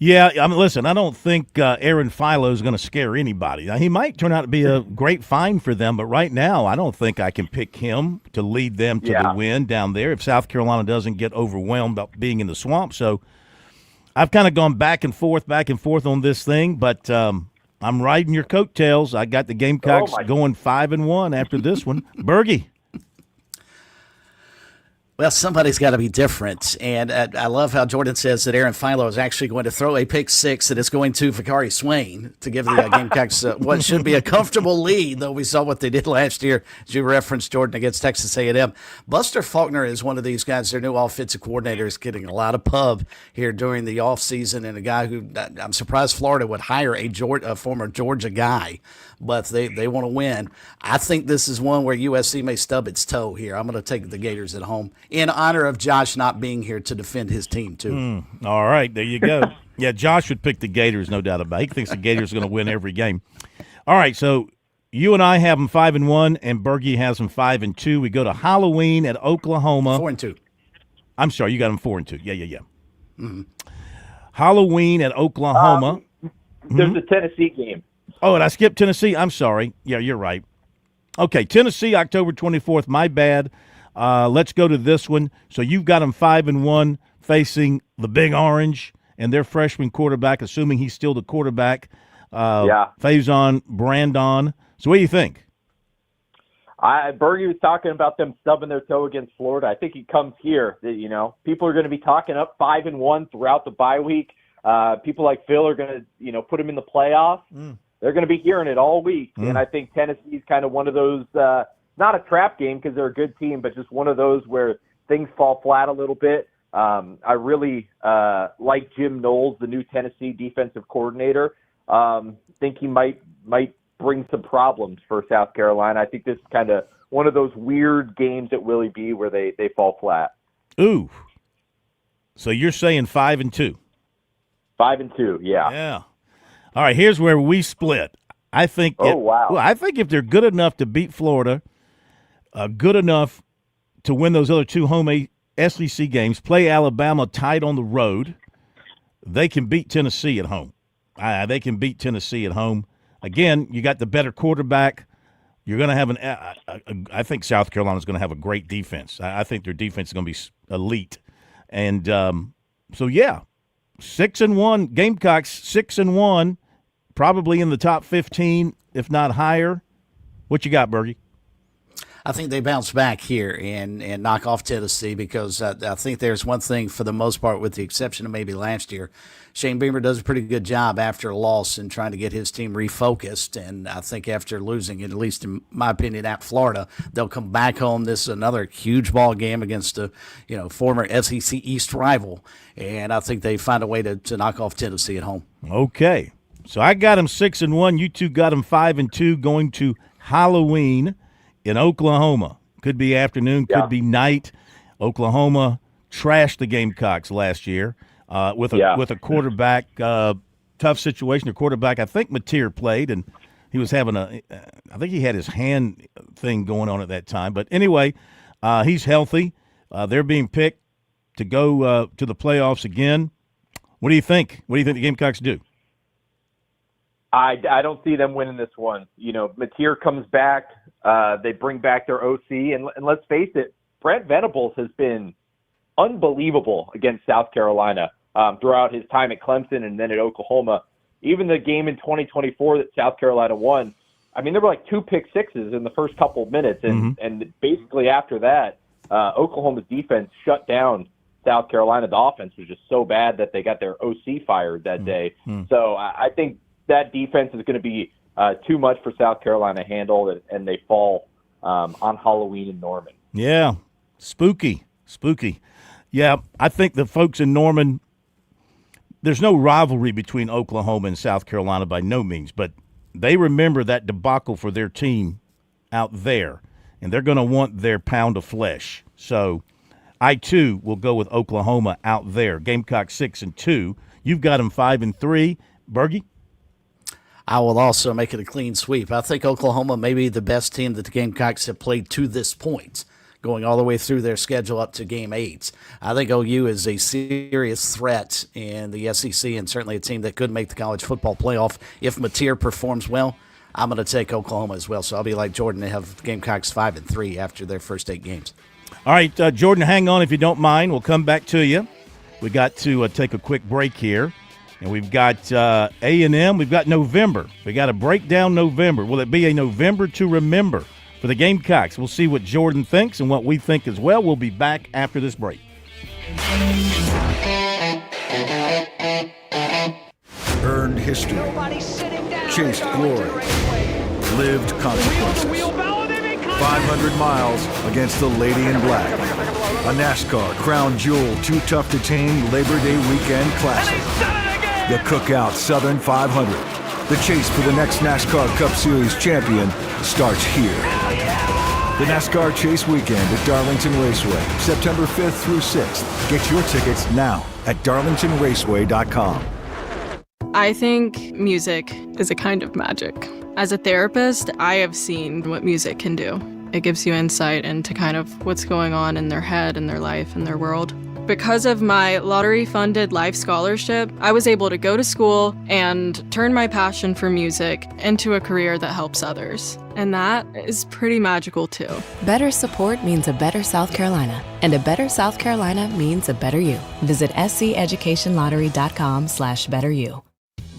Yeah, I mean, listen, I don't think Aaron Philo is going to scare anybody. Now, he might turn out to be a great find for them, but right now I don't think I can pick him to lead them to the win down there if South Carolina doesn't get overwhelmed about being in the swamp. So I've kind of gone back and forth on this thing, but I'm riding your coattails. I got the Gamecocks going 5-1 after this one. Bergie. Well, somebody's got to be different, and I love how Jordan says that Aaron Philo is actually going to throw a pick six that is going to Vakari Swain to give the Gamecocks what should be a comfortable lead, though we saw what they did last year, as you referenced, Jordan, against Texas A&M. Buster Faulkner is one of these guys, their new offensive coordinator, is getting a lot of pub here during the offseason, and a guy who I'm surprised Florida would hire a former Georgia guy, but they want to win. I think this is one where USC may stub its toe here. I'm going to take the Gators at home in honor of Josh not being here to defend his team, too. All right, there you go. Yeah, Josh would pick the Gators, no doubt about it. He thinks the Gators are going to win every game. All right, so you and I have them 5-1, and Bergie has them 5-2. We go to Halloween at Oklahoma. 4-2. I'm sorry, you got them 4-2. Yeah. Mm-hmm. Halloween at Oklahoma. There's a Tennessee game. Oh, and I skipped Tennessee. I'm sorry. Yeah, you're right. Okay, Tennessee, October 24th. My bad. Let's go to this one. So you've got them 5-1 facing the Big Orange and their freshman quarterback, assuming he's still the quarterback, Faison Brandon. So what do you think? Bergie was talking about them stubbing their toe against Florida. I think he comes here. People are going to be talking up 5-1 throughout the bye week. People like Phil are going to, put him in the playoffs. They're going to be hearing it all week. And I think Tennessee's kind of one of those, not a trap game because they're a good team, but just one of those where things fall flat a little bit. I really like Jim Knowles, the new Tennessee defensive coordinator. Think he might bring some problems for South Carolina. I think this is kind of one of those weird games at Willie B where they fall flat. Ooh. So you're saying 5-2. 5-2, yeah. Yeah. All right, here's where we split. I think I think if they're good enough to beat Florida, good enough to win those other two home SEC games, play Alabama tight on the road, they can beat Tennessee at home. They can beat Tennessee at home. Again, you got the better quarterback. You're going to have I think South Carolina's going to have a great defense. I think their defense is going to be elite. And so, yeah, 6-1, Gamecocks 6-1, probably in the top 15, if not higher. What you got, Bergie? I think they bounce back here and knock off Tennessee because I think there's one thing for the most part, with the exception of maybe last year, Shane Beamer does a pretty good job after a loss in trying to get his team refocused. And I think after losing, at least in my opinion, at Florida, they'll come back home. This is another huge ball game against a former SEC East rival, and I think they find a way to knock off Tennessee at home. Okay, so I got them 6-1. You two got them 5-2, going to Halloween in Oklahoma. Could be afternoon, could be night. Oklahoma trashed the Gamecocks last year with a quarterback tough situation. The quarterback, I think Mateer played, and he was having I think he had his hand thing going on at that time. But anyway, he's healthy. They're being picked to go to the playoffs again. What do you think? What do you think the Gamecocks do? I don't see them winning this one. Mateer comes back. They bring back their OC, and let's face it, Brent Venables has been unbelievable against South Carolina throughout his time at Clemson and then at Oklahoma. Even the game in 2024 that South Carolina won, I mean, there were like 2 pick sixes in the first couple of minutes, and basically after that, Oklahoma's defense shut down South Carolina. The offense was just so bad that they got their OC fired that day. So I think that defense is going to be too much for South Carolina to handle, and they fall on Halloween in Norman. Yeah, spooky. Yeah, I think the folks in Norman, there's no rivalry between Oklahoma and South Carolina by no means, but they remember that debacle for their team out there, and they're going to want their pound of flesh. So I, too, will go with Oklahoma out there. Gamecock 6-2. You've got them 5-3. Bergie? I will also make it a clean sweep. I think Oklahoma may be the best team that the Gamecocks have played to this point. going all the way through their schedule up to Game 8. I think OU is a serious threat in the SEC and certainly a team that could make the college football playoff if Mateer performs well. I'm going to take Oklahoma as well, so I'll be like Jordan. They have Gamecocks 5-3 after their first 8 games. All right, Jordan, hang on if you don't mind. We'll come back to you. We got to take a quick break here. And we've got A&M. We've got November. We got to break down November. Will it be a November to remember for the Gamecocks? We'll see what Jordan thinks and what we think as well. We'll be back after this break. Earned history. Chased glory. Lived consequences. 500 miles against the Lady in Black. A NASCAR Crown Jewel Too Tough to Tame Labor Day Weekend Classic. The Cookout Southern 500. The chase for the next NASCAR Cup Series champion starts here. The NASCAR Chase Weekend at Darlington Raceway, September 5th through 6th. Get your tickets now at darlingtonraceway.com. I think music is a kind of magic. As a therapist, I have seen what music can do. It gives you insight into kind of what's going on in their head, in their life, in their world. Because of my lottery-funded life scholarship, I was able to go to school and turn my passion for music into a career that helps others. And that is pretty magical, too. Better support means a better South Carolina, and a better South Carolina means a better you. Visit sceducationlottery.com/betteryou.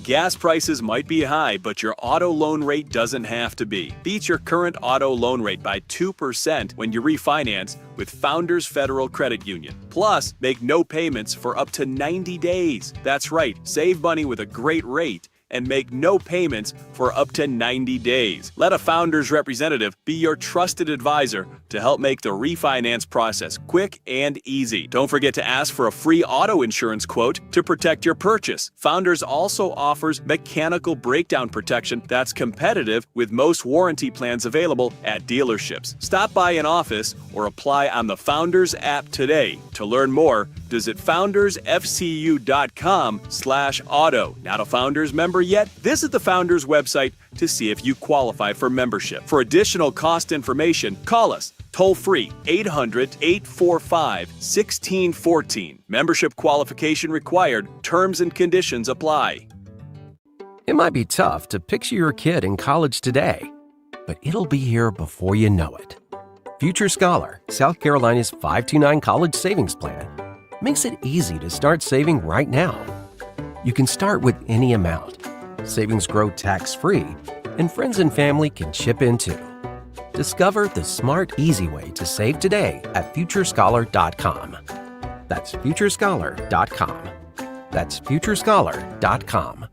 Gas prices might be high, but your auto loan rate doesn't have to be. Beat your current auto loan rate by 2% when you refinance with Founders Federal Credit Union. Plus, make no payments for up to 90 days. That's right, save money with a great rate and make no payments for up to 90 days. Let a Founders representative be your trusted advisor to help make the refinance process quick and easy. Don't forget to ask for a free auto insurance quote to protect your purchase. Founders also offers mechanical breakdown protection that's competitive with most warranty plans available at dealerships. Stop by an office or apply on the Founders app today. To learn more, visit foundersfcu.com/auto. Not a Founders member yet? Visit the Founders website to see if you qualify for membership. For additional cost information, call us toll-free 800-845-1614. Membership qualification required. Terms and conditions apply. It might be tough to picture your kid in college today, but it'll be here before you know it. Future Scholar, South Carolina's 529 college savings plan, makes it easy to start saving right now. You can start with any amount. Savings grow tax-free, and friends and family can chip in too. Discover the smart, easy way to save today at futurescholar.com. That's futurescholar.com. That's futurescholar.com.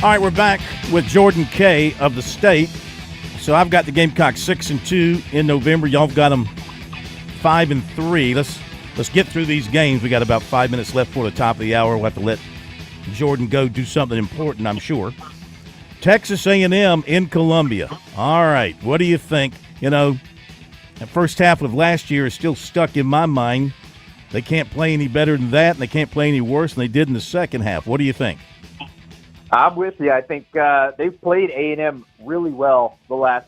All right, we're back with Jordan K. of the State. So I've got the Gamecocks 6-2 in November. Y'all have got them 5-3. Let's get through these games. We got about 5 minutes left for the top of the hour. We'll have to let Jordan go do something important, I'm sure. Texas A&M in Columbia. All right, what do you think? You know, the first half of last year is still stuck in my mind. They can't play any better than that, and they can't play any worse than they did in the second half. What do you think? I'm with you. I think they've played A&M really well the last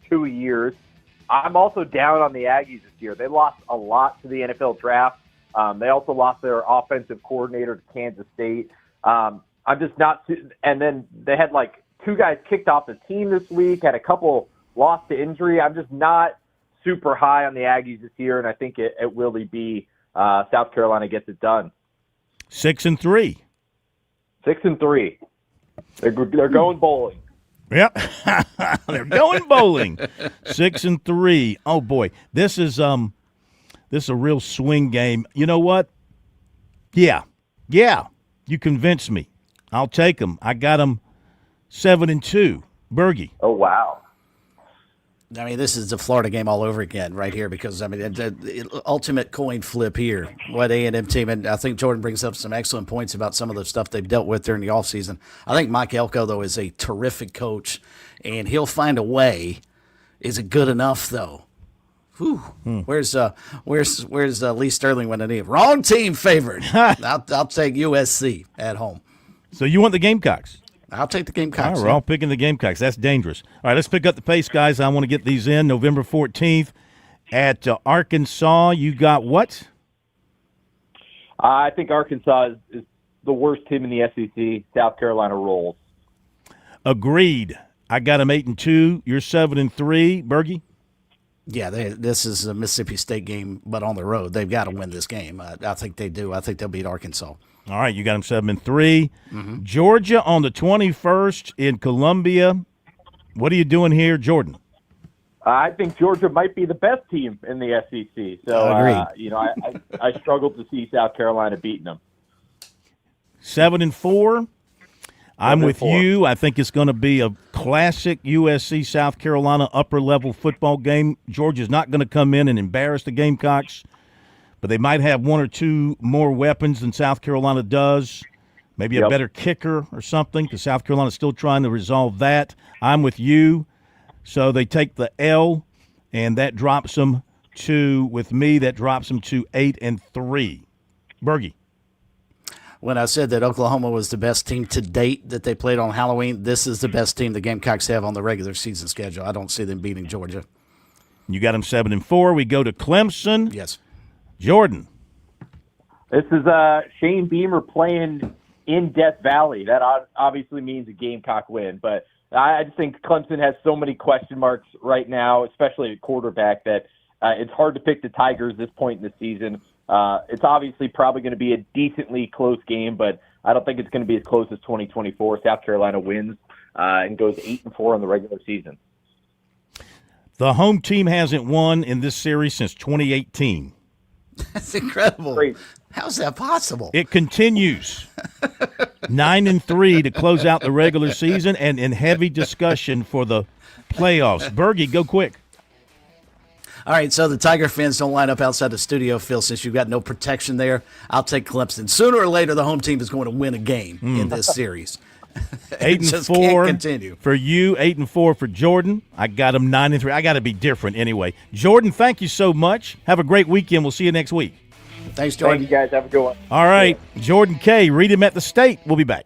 2 years. I'm also down on the Aggies this year. They lost a lot to the NFL draft. They also lost their offensive coordinator to Kansas State. I'm just not – and then they had like 2 guys kicked off the team this week, had a couple lost to injury. I'm just not super high on the Aggies this year, and I think it will be South Carolina gets it done. 6-3. 6-3. They're going bowling. Yep, they're going bowling. 6-3. Oh boy, this is a real swing game. You know what? Yeah. You convinced me. I'll take them. I got them 7-2. Bergie. Oh wow. I mean, this is the Florida game all over again right here because, I mean, the ultimate coin flip here. What A&M team, and I think Jordan brings up some excellent points about some of the stuff they've dealt with during the offseason. I think Mike Elko, though, is a terrific coach, and he'll find a way. Is it good enough, though? Whew. Where's Lee Sterling when I need him? Wrong team favored. I'll take USC at home. So you want the Gamecocks? I'll take the Gamecocks. All right, we're all picking the Gamecocks. That's dangerous. All right, let's pick up the pace, guys. I want to get these in. November 14th at Arkansas. You got what? I think Arkansas is the worst team in the SEC. South Carolina rolls. Agreed. I got them 8-2. You're 7-3. Bergie? Yeah, this is a Mississippi State game, but on the road. They've got to win this game. I think they do. I think they'll beat Arkansas. All right, you got them 7-3. Mm-hmm. Georgia on the 21st in Columbia. What are you doing here, Jordan? I think Georgia might be the best team in the SEC. So, I struggled to see South Carolina beating them. 7-4. I'm with you. I think it's going to be a classic USC South Carolina upper-level football game. Georgia's not going to come in and embarrass the Gamecocks, but they might have one or two more weapons than South Carolina does. Maybe a better kicker or something, because South Carolina's still trying to resolve that. I'm with you. So they take the L, and that drops them to 8-3. Bergie. When I said that Oklahoma was the best team to date that they played on Halloween, this is the best team the Gamecocks have on the regular season schedule. I don't see them beating Georgia. You got them 7-4. We go to Clemson. Yes. Jordan. This is Shane Beamer playing in Death Valley. That obviously means a Gamecock win, but I just think Clemson has so many question marks right now, especially at quarterback, that it's hard to pick the Tigers this point in the season. It's obviously probably going to be a decently close game, but I don't think it's going to be as close as 2024. South Carolina wins and goes 8-4 in the regular season. The home team hasn't won in this series since 2018. That's incredible. Great. How's that possible? It continues. 9-3 to close out the regular season and in heavy discussion for the playoffs. Bergie, go quick. All right, so the Tiger fans don't line up outside the studio, Phil, since you've got no protection there. I'll take Clemson. Sooner or later, the home team is going to win a game in this series. 8-4 for you, 8-4 for Jordan. I got him 9-3. I got to be different anyway. Jordan, thank you so much. Have a great weekend. We'll see you next week. Thanks, Jordan. Thank you, guys. Have a good one. All right, Jordan K. Read him at the State. We'll be back.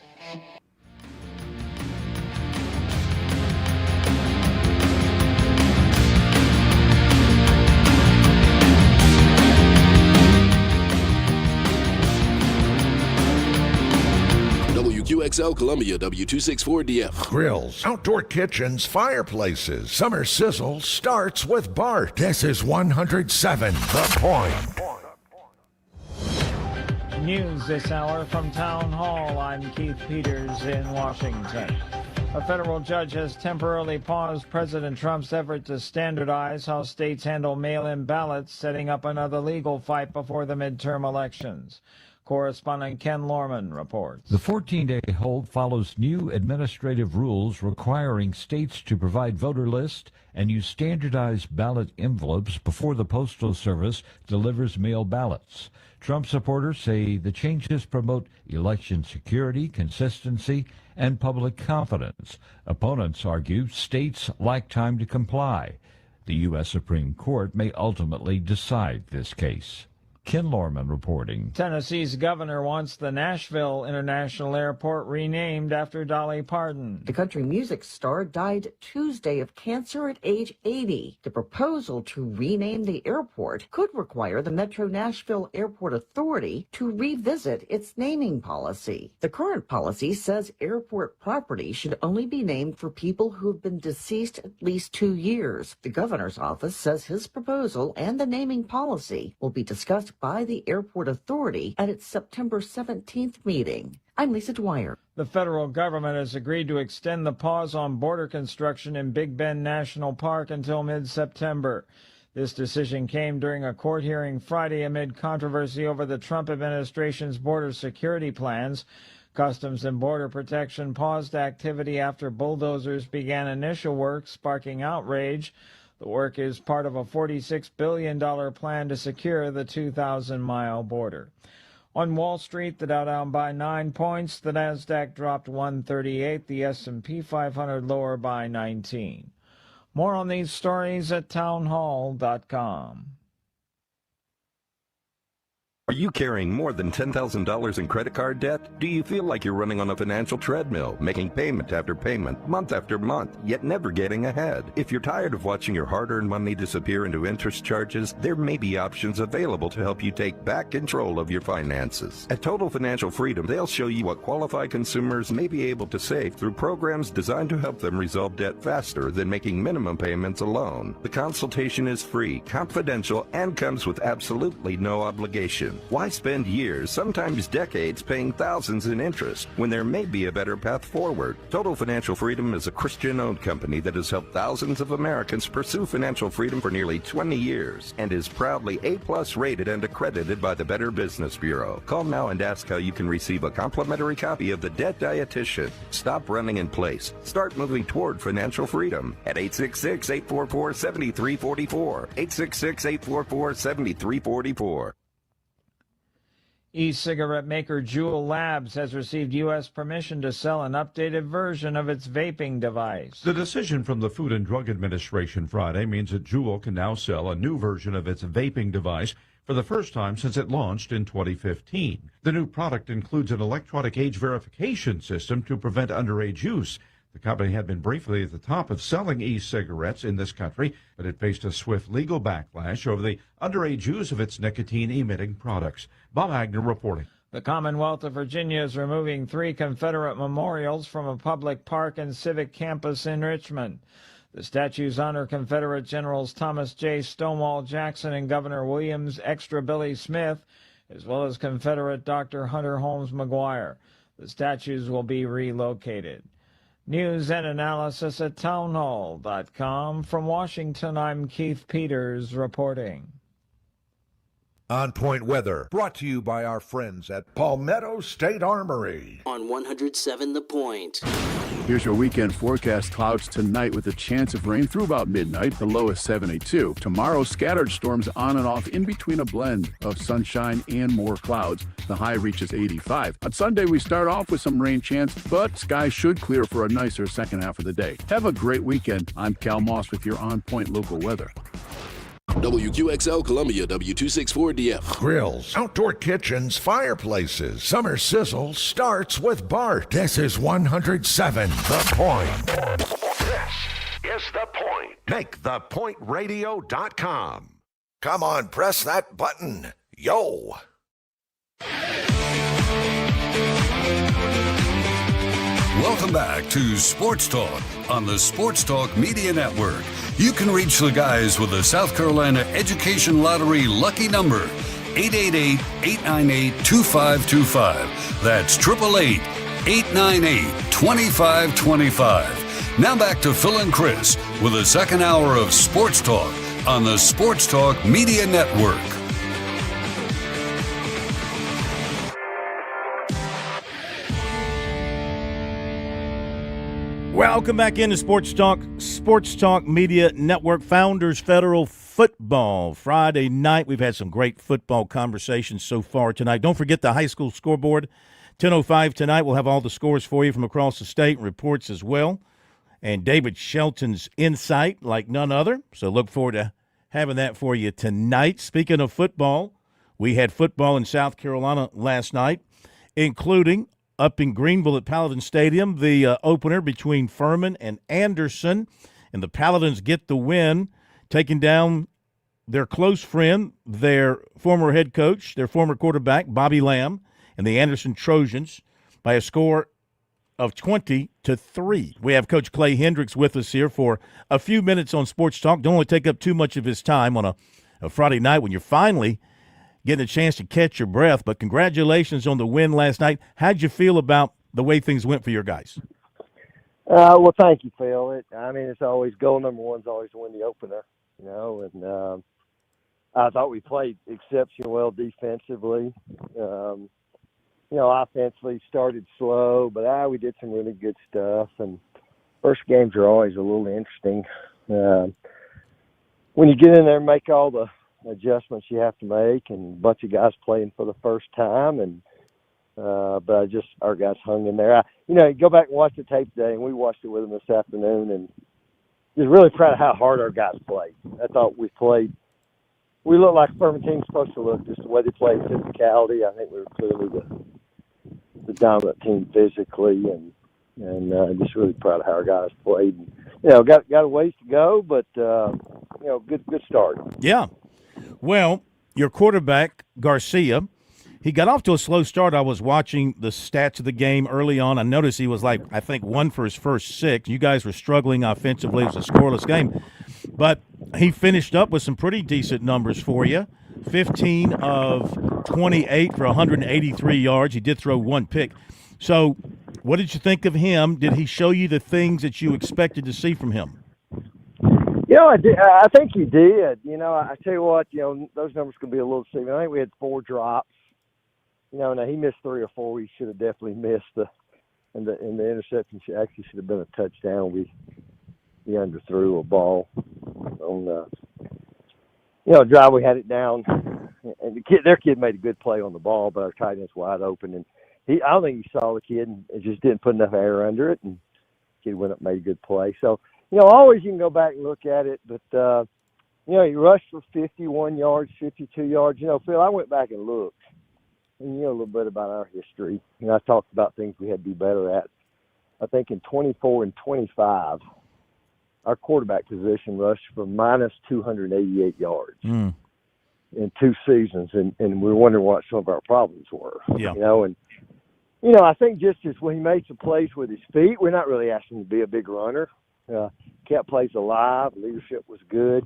WQXL Columbia, W264DF. Grills, outdoor kitchens, fireplaces. Summer sizzle starts with Bart. This is 107 The Point. News this hour from Town Hall. I'm Keith Peters in Washington. A federal judge has temporarily paused President Trump's effort to standardize how states handle mail-in ballots, setting up another legal fight before the midterm elections. Correspondent Ken Lorman reports. The 14-day hold follows new administrative rules requiring states to provide voter lists and use standardized ballot envelopes before the Postal Service delivers mail ballots. Trump supporters say the changes promote election security, consistency, and public confidence. Opponents argue states lack time to comply. The U.S. Supreme Court may ultimately decide this case. Ken Lorman reporting. Tennessee's governor wants the Nashville International Airport renamed after Dolly Parton. The country music star died Tuesday of cancer at age 80. The proposal to rename the airport could require the Metro Nashville Airport Authority to revisit its naming policy. The current policy says airport property should only be named for people who have been deceased at least 2 years. The governor's office says his proposal and the naming policy will be discussed by the airport authority at its September 17th meeting. I'm Lisa Dwyer. The federal government has agreed to extend the pause on border construction in Big Bend National Park until mid-September. This decision came during a court hearing Friday amid controversy over the Trump administration's border security plans. Customs and Border Protection paused activity after bulldozers began initial work, sparking outrage. The work is part of a $46 billion plan to secure the 2,000-mile border. On Wall Street, the Dow down by 9 points, the Nasdaq dropped 138, the S&P 500 lower by 19. More on these stories at townhall.com. Are you carrying more than $10,000 in credit card debt? Do you feel like you're running on a financial treadmill, making payment after payment, month after month, yet never getting ahead? If you're tired of watching your hard-earned money disappear into interest charges, there may be options available to help you take back control of your finances. At Total Financial Freedom, they'll show you what qualified consumers may be able to save through programs designed to help them resolve debt faster than making minimum payments alone. The consultation is free, confidential, and comes with absolutely no obligation. Why spend years, sometimes decades, paying thousands in interest when there may be a better path forward? Total Financial Freedom is a Christian-owned company that has helped thousands of Americans pursue financial freedom for nearly 20 years and is proudly A+ rated and accredited by the Better Business Bureau. Call now and ask how you can receive a complimentary copy of The Debt Dietitian. Stop running in place. Start moving toward financial freedom at 866-844-7344. 866-844-7344. E-cigarette maker Juul Labs has received U.S. permission to sell an updated version of its vaping device. The decision from the Food and Drug Administration Friday means that Juul can now sell a new version of its vaping device for the first time since it launched in 2015. The new product includes an electronic age verification system to prevent underage use. The company had been briefly at the top of selling e-cigarettes in this country, but it faced a swift legal backlash over the underage use of its nicotine-emitting products. Bob Agner reporting. The Commonwealth of Virginia is removing 3 Confederate memorials from a public park and civic campus in Richmond. The statues honor Confederate Generals Thomas J. Stonewall Jackson and Governor William's Extra Billy Smith, as well as Confederate Dr. Hunter Holmes McGuire. The statues will be relocated. News and analysis at townhall.com. From Washington, I'm Keith Peters reporting. On Point Weather, brought to you by our friends at Palmetto State Armory. On 107 The Point. Here's your weekend forecast. Clouds tonight with a chance of rain through about midnight. The low is 72. Tomorrow, scattered storms on and off in between a blend of sunshine and more clouds. The high reaches 85. On Sunday, we start off with some rain chance, but skies should clear for a nicer second half of the day. Have a great weekend. I'm Cal Moss with your On Point local weather. WQXL Columbia, W264DF. Grills, outdoor kitchens, fireplaces. Summer sizzle starts with Bart. This is 107 The Point. This is The Point. Make thepointradio.com. Come on, press that button. Yo. Welcome back to Sports Talk on the Sports Talk Media Network. You can reach the guys with the South Carolina Education Lottery lucky number, 888-898-2525. That's 888-898-2525. Now back to Phil and Chris with the second hour of Sports Talk on the Sports Talk Media Network. Welcome back into Sports Talk Media Network. Founders Federal Football Friday night. We've had some great football conversations so far tonight. Don't forget the high school scoreboard. 10:05 tonight. We'll have all the scores for you from across the state and reports as well. And David Shelton's insight like none other. So look forward to having that for you tonight. Speaking of football, we had football in South Carolina last night, including up in Greenville at Paladin Stadium, the opener between Furman and Anderson. And the Paladins get the win, taking down their close friend, their former head coach, their former quarterback, Bobby Lamb, and the Anderson Trojans by a score of 20-3. We have Coach Clay Hendricks with us here for a few minutes on Sports Talk. Don't want to take up too much of his time on a Friday night when you're finally getting a chance to catch your breath. But congratulations on the win last night. How'd you feel about the way things went for your guys? Well, thank you, Phil. It's always goal number one's always to win the opener, and I thought we played exceptionally well defensively. Offensively started slow, but we did some really good stuff. And first games are always a little interesting. when you get in there and make all the adjustments you have to make, and a bunch of guys playing for the first time, and but our guys hung in there. You go back and watch the tape today, and we watched it with them this afternoon, and just really proud of how hard our guys played. I thought we looked like a Furman team's supposed to look, just the way they played, physicality. I think we were clearly the dominant team physically, and just really proud of how our guys played. And, got a ways to go, but good start. Yeah. Well, your quarterback Garcia, he got off to a slow start. I was watching the stats of the game early on. I noticed he was I think 1 for his first 6. You guys were struggling offensively. It was a scoreless game. But he finished up with some pretty decent numbers for you. 15 of 28 for 183 yards. He did throw 1 pick. So what did you think of him? Did he show you the things that you expected to see from him? I think he did. I tell you what, those numbers could be a little deceiving. I think we had 4 drops. Now he missed 3 or 4. He should have definitely missed and the interception actually should have been a touchdown. We underthrew a ball on a drive. We had it down, and their kid made a good play on the ball, but our tight end's wide open, and I don't think he saw the kid and just didn't put enough air under it, and the kid went up and made a good play. So always you can go back and look at it, but he rushed for 51 yards, 52 yards. Phil, I went back and looked. And a little bit about our history. I talked about things we had to be better at. I think in 24 and 25, our quarterback position rushed for minus 288 yards in 2 seasons, and we were wondering what some of our problems were. Yeah. I think just as when he made some plays with his feet, we're not really asking him to be a big runner. Kept plays alive. Leadership was good.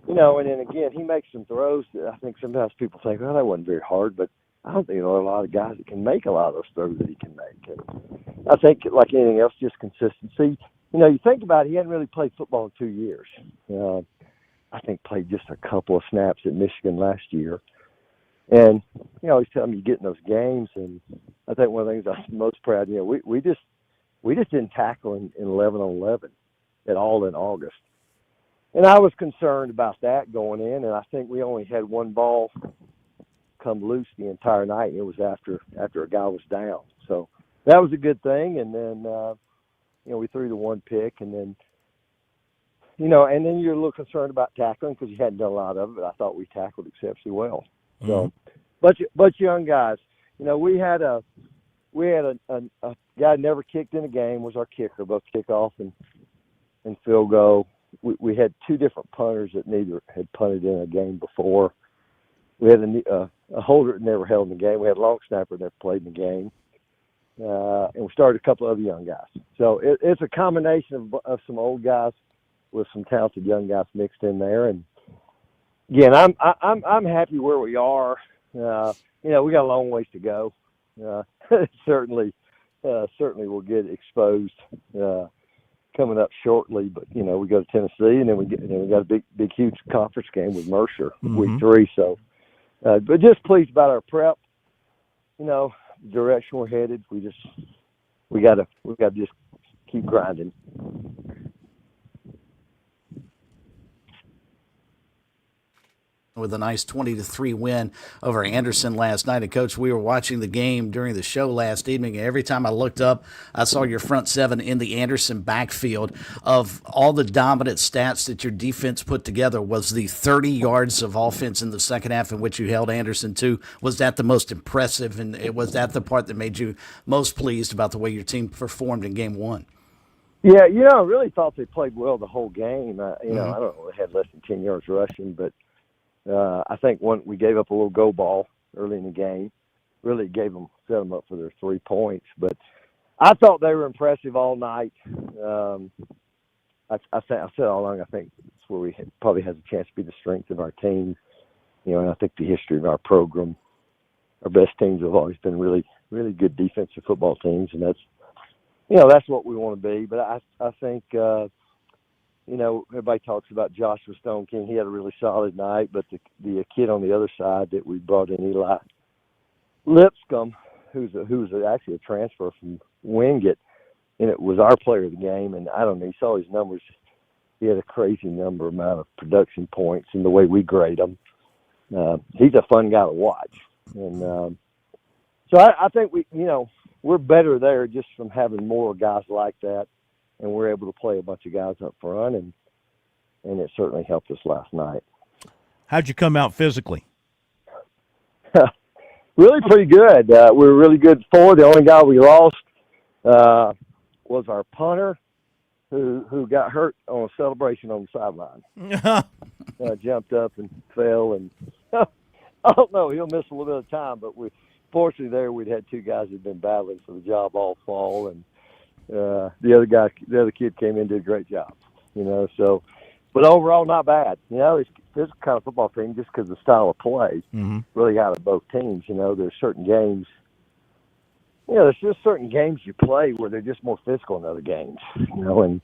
And then again, he makes some throws that I think sometimes people think, well, that wasn't very hard, but I don't think there are a lot of guys that can make a lot of those throws that he can make. And I think, like anything else, just consistency. You think about it, he hadn't really played football in 2 years. I think played just a couple of snaps at Michigan last year. And, he's telling me you get in those games, and I think one of the things I'm most proud of, we just didn't tackle in 11 on 11 at all in August. And I was concerned about that going in, and I think we only had 1 ball come loose the entire night, and it was after a guy was down. So that was a good thing. And then we threw the 1 pick, and then and then you're a little concerned about tackling because you hadn't done a lot of it, but I thought we tackled exceptionally well. So bunch of young guys. We had a guy never kicked in a game, was our kicker, both kickoff and field goal. We had 2 different punters that neither had punted in a game before. We had a holder that never held in the game. We had a long snapper that never played in the game. And we started a couple of other young guys. So it's a combination of some old guys with some talented young guys mixed in there. And again, I'm happy where we are. We got a long ways to go. Certainly we'll get exposed coming up shortly. But we go to Tennessee, and then we got a big huge conference game with Mercer week 3. So. But just pleased about our prep, direction we're headed. We got to just keep grinding. With a nice 20-3 win over Anderson last night. And, Coach, we were watching the game during the show last evening, and every time I looked up, I saw your front 7 in the Anderson backfield. Of all the dominant stats that your defense put together, was the 30 yards of offense in the second half in which you held Anderson to, was that the most impressive, and was that the part that made you most pleased about the way your team performed in Game 1? Yeah, I really thought they played well the whole game. I don't know, they had less than 10 yards rushing, but I think we gave up a little go ball early in the game. Really set them up for their 3 points. But I thought they were impressive all night. I said all along, I think it's where we probably has a chance to be the strength of our team. And I think the history of our program, our best teams have always been really, really good defensive football teams, and that's what we want to be. But I think. Everybody talks about Joshua Stone King. He had a really solid night, but the kid on the other side that we brought in, Eli Lipscomb, who's actually a transfer from Wingate, and it was our player of the game. And I don't know, he saw his numbers. he had a crazy amount of production points in the way we grade him. He's a fun guy to watch. And so I think we're better there just from having more guys like that, and we're able to play a bunch of guys up front, and it certainly helped us last night. How'd you come out physically? Really pretty good. We were really good forward. The only guy we lost was our punter, who got hurt on a celebration on the sideline. Jumped up and fell, and I don't know. He'll miss a little bit of time, but fortunately we'd had two guys who'd been battling for the job all fall, and the other kid came in and did a great job. So, but overall not bad. It's this kind of football team just because the style of play really out of both teams. There's certain games. There's just certain games you play where they're just more physical than other games. And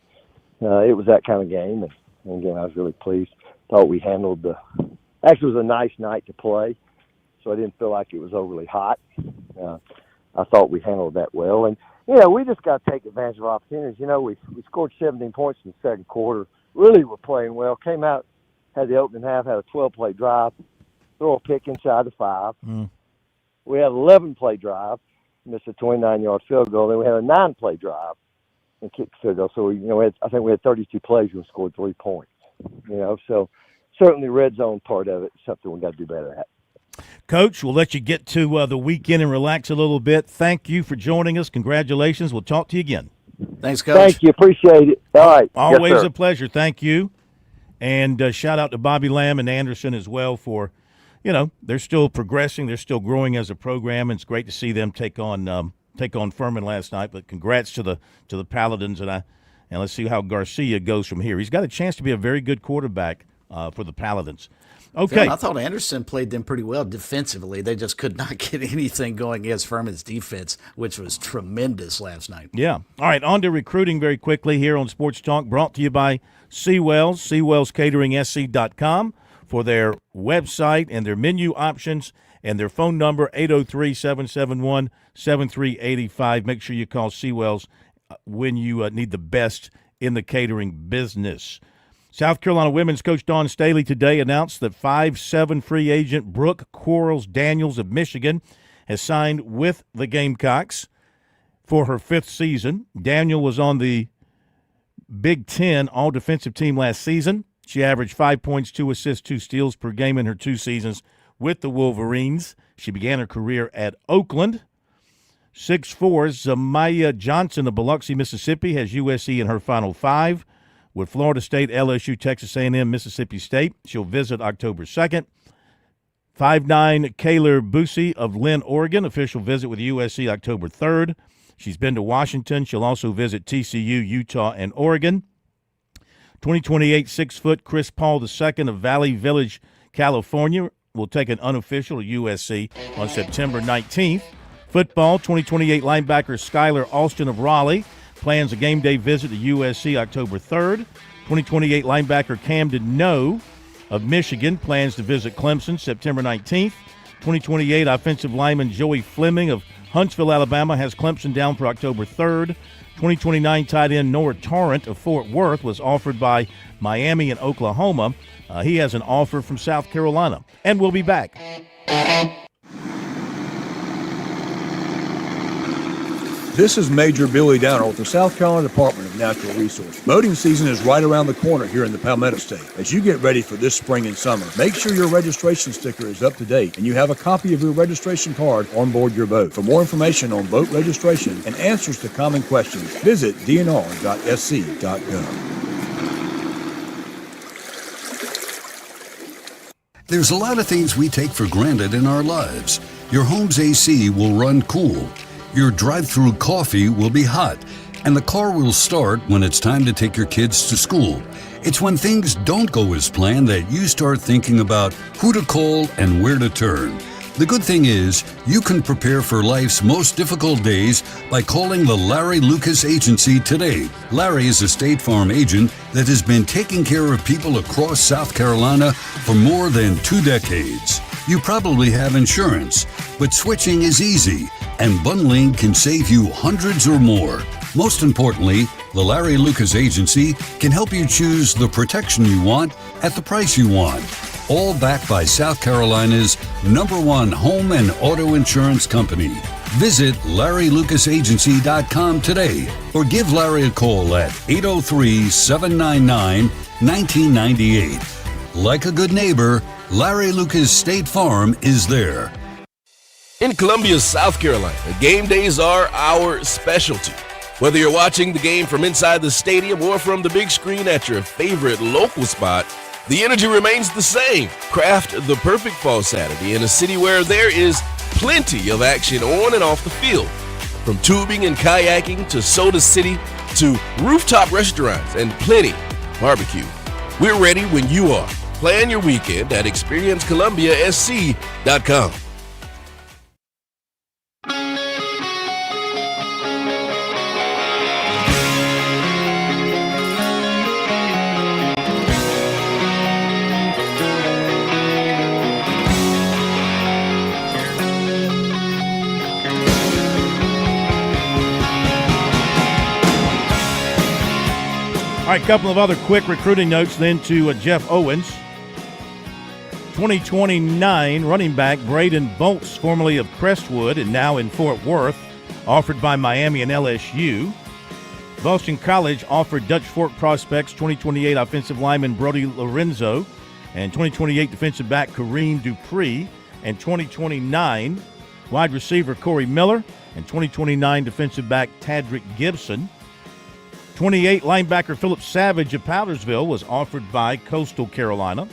it was that kind of game. And again, I was really pleased. Thought we handled actually, it was a nice night to play, so I didn't feel like it was overly hot. I thought we handled that well. And, we just got to take advantage of opportunities. We scored 17 points in the second quarter. Really were playing well. Came out, had the opening half, had a 12-play drive, throw a pick inside the 5. We had an 11-play drive, missed a 29-yard field goal. Then we had a 9-play drive and kicked the field goal. So, I think we had 32 plays and scored 3 points. So certainly red zone part of it is something we got to do better at. Coach, we'll let you get to the weekend and relax a little bit. Thank you for joining us. Congratulations. We'll talk to you again. Thanks, Coach. Thank you. Appreciate it. All right. Always Yes, sir. a pleasure. Thank you. And shout out to Bobby Lamb and Anderson as well for, they're still progressing. They're still growing as a program, and it's great to see them take on Furman last night. But congrats to the Paladins, and let's see how Garcia goes from here. He's got a chance to be a very good quarterback for the Paladins. Okay. I thought Anderson played them pretty well defensively. They just could not get anything going against Furman's defense, which was tremendous last night. Yeah. All right, on to recruiting very quickly here on Sports Talk, brought to you by Seawells, SeawellsCateringSC.com for their website and their menu options, and their phone number, 803-771-7385. Make sure you call Seawells when you need the best in the catering business. South Carolina women's coach Dawn Staley today announced that 5'7" free agent Brooke Quarles-Daniels of Michigan has signed with the Gamecocks for her 5th season. Daniel was on the Big Ten all-defensive team last season. She averaged 5 points, 2 assists, 2 steals per game in her 2 seasons with the Wolverines. She began her career at Oakland. 6'4", Zamaya Johnson of Biloxi, Mississippi, has USC in her Final 5. With Florida State, LSU, Texas A&M, Mississippi State. She'll visit October 2nd. 5'9", Kaylor Busey of Lynn, Oregon. Official visit with USC October 3rd. She's been to Washington. She'll also visit TCU, Utah, and Oregon. 2028 6-foot Chris Paul II of Valley Village, California, will take an unofficial to USC on September 19th. Football, 2028 linebacker Skylar Alston of Raleigh plans a game day visit to USC October 3rd. 2028 linebacker Camden Noe of Michigan plans to visit Clemson September 19th. 2028 offensive lineman Joey Fleming of Huntsville, Alabama, has Clemson down for October 3rd. 2029 tight end Noah Torrent of Fort Worth was offered by Miami and Oklahoma. He has an offer from South Carolina. And we'll be back. This is Major Billy Downer with the South Carolina Department of Natural Resources. Boating season is right around the corner here in the Palmetto State. As you get ready for this spring and summer, make sure your registration sticker is up to date and you have a copy of your registration card on board your boat. For more information on boat registration and answers to common questions, visit dnr.sc.gov. There's a lot of things we take for granted in our lives. Your home's AC will run cool. Your drive-through coffee will be hot, and the car will start when it's time to take your kids to school. It's when things don't go as planned that you start thinking about who to call and where to turn. The good thing is, you can prepare for life's most difficult days by calling the Larry Lucas Agency today. Larry is a State Farm agent that has been taking care of people across South Carolina for more than 2 decades. You probably have insurance, but switching is easy, and bundling can save you hundreds or more. Most importantly, The Larry Lucas Agency can help you choose the protection you want at the price you want. All backed by South Carolina's #1 home and auto insurance company. Visit LarryLucasAgency.com today or give Larry a call at 803-799-1998. Like a good neighbor, Larry Lucas State Farm is there. In Columbia, South Carolina, game days are our specialty. Whether you're watching the game from inside the stadium or from the big screen at your favorite local spot, the energy remains the same. Craft the perfect fall Saturday in a city where there is plenty of action on and off the field. From tubing and kayaking to Soda City to rooftop restaurants and plenty barbecue. We're ready when you are. Plan your weekend at ExperienceColumbiaSC.com. All right, a couple of other quick recruiting notes then to Jeff Owens. 2029 running back Braden Bolts, formerly of Crestwood and now in Fort Worth, offered by Miami and LSU. Boston College offered Dutch Fork prospects 2028 offensive lineman Brody Lorenzo and 2028 defensive back Kareem Dupree, and 2029 wide receiver Corey Miller and 2029 defensive back Tadrick Gibson. 28 linebacker Philip Savage of Powdersville was offered by Coastal Carolina.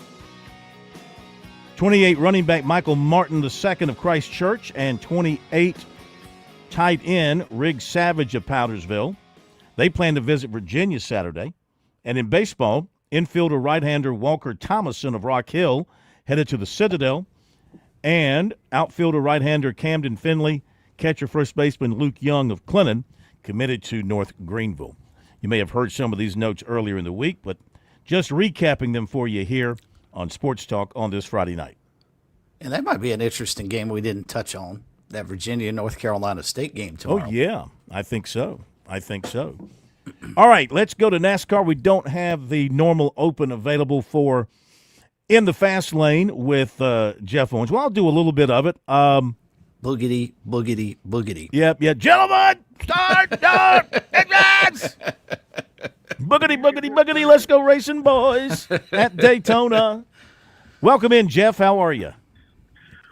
28 running back Michael Martin II of Christ Church, and 28 tight end Riggs Savage of Powdersville. They plan to visit Virginia Saturday. And in baseball, infielder right-hander Walker Thomason of Rock Hill headed to the Citadel, and outfielder right-hander Camden Finley, catcher first baseman Luke Young of Clinton committed to North Greenville. You may have heard some of these notes earlier in the week, but just recapping them for you here on Sports Talk on this Friday night. And that might be an interesting game we didn't touch on, that Virginia-North Carolina State game tomorrow. Oh, yeah, I think so. All right, let's go to NASCAR. We don't have the normal open available for In the Fast Lane with Jeff Owens. Well, I'll do a little bit of it. Boogity, boogity, boogity. Yep. Gentlemen, start, advance! Boogity, boogity, boogity, let's go racing, boys, at Daytona. Welcome in, Jeff. How are you?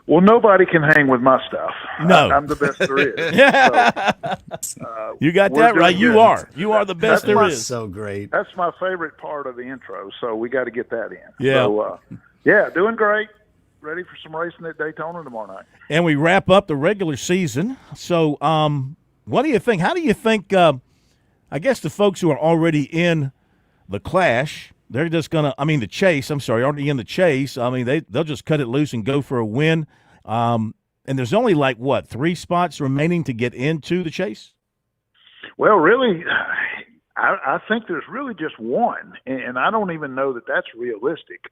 Well, nobody can hang with my stuff. No. I'm the best there is. You got that right. You are. You are the best there is. So great. That's my favorite part of the intro, so we got to get that in. Yeah. So, doing great. Ready for some racing at Daytona tomorrow night. And we wrap up the regular season. So what do you think? How do you think, I guess the folks who are already in the Clash, they're just going to – the Chase, already in the Chase. They'll just cut it loose and go for a win. And there's only 3 spots remaining to get into the Chase? Well, really, I think there's really just one, and I don't even know that that's realistic.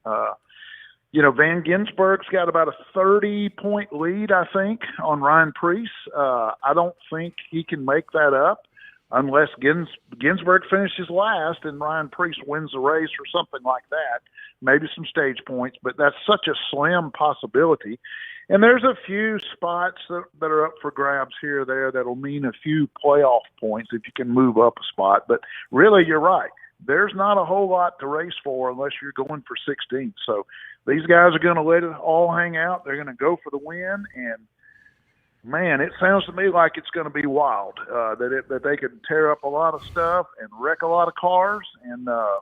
Van Ginsberg's got about a 30-point lead, I think, on Ryan Preece. I don't think he can make that up unless Ginsberg finishes last and Ryan Preece wins the race or something like that. Maybe some stage points, but that's such a slim possibility. And there's a few spots that are up for grabs here or there that'll mean a few playoff points if you can move up a spot. But really, you're right. There's not a whole lot to race for unless you're going for 16th. So these guys are going to let it all hang out. They're going to go for the win. And, man, it sounds to me like it's going to be wild, that they could tear up a lot of stuff and wreck a lot of cars. And I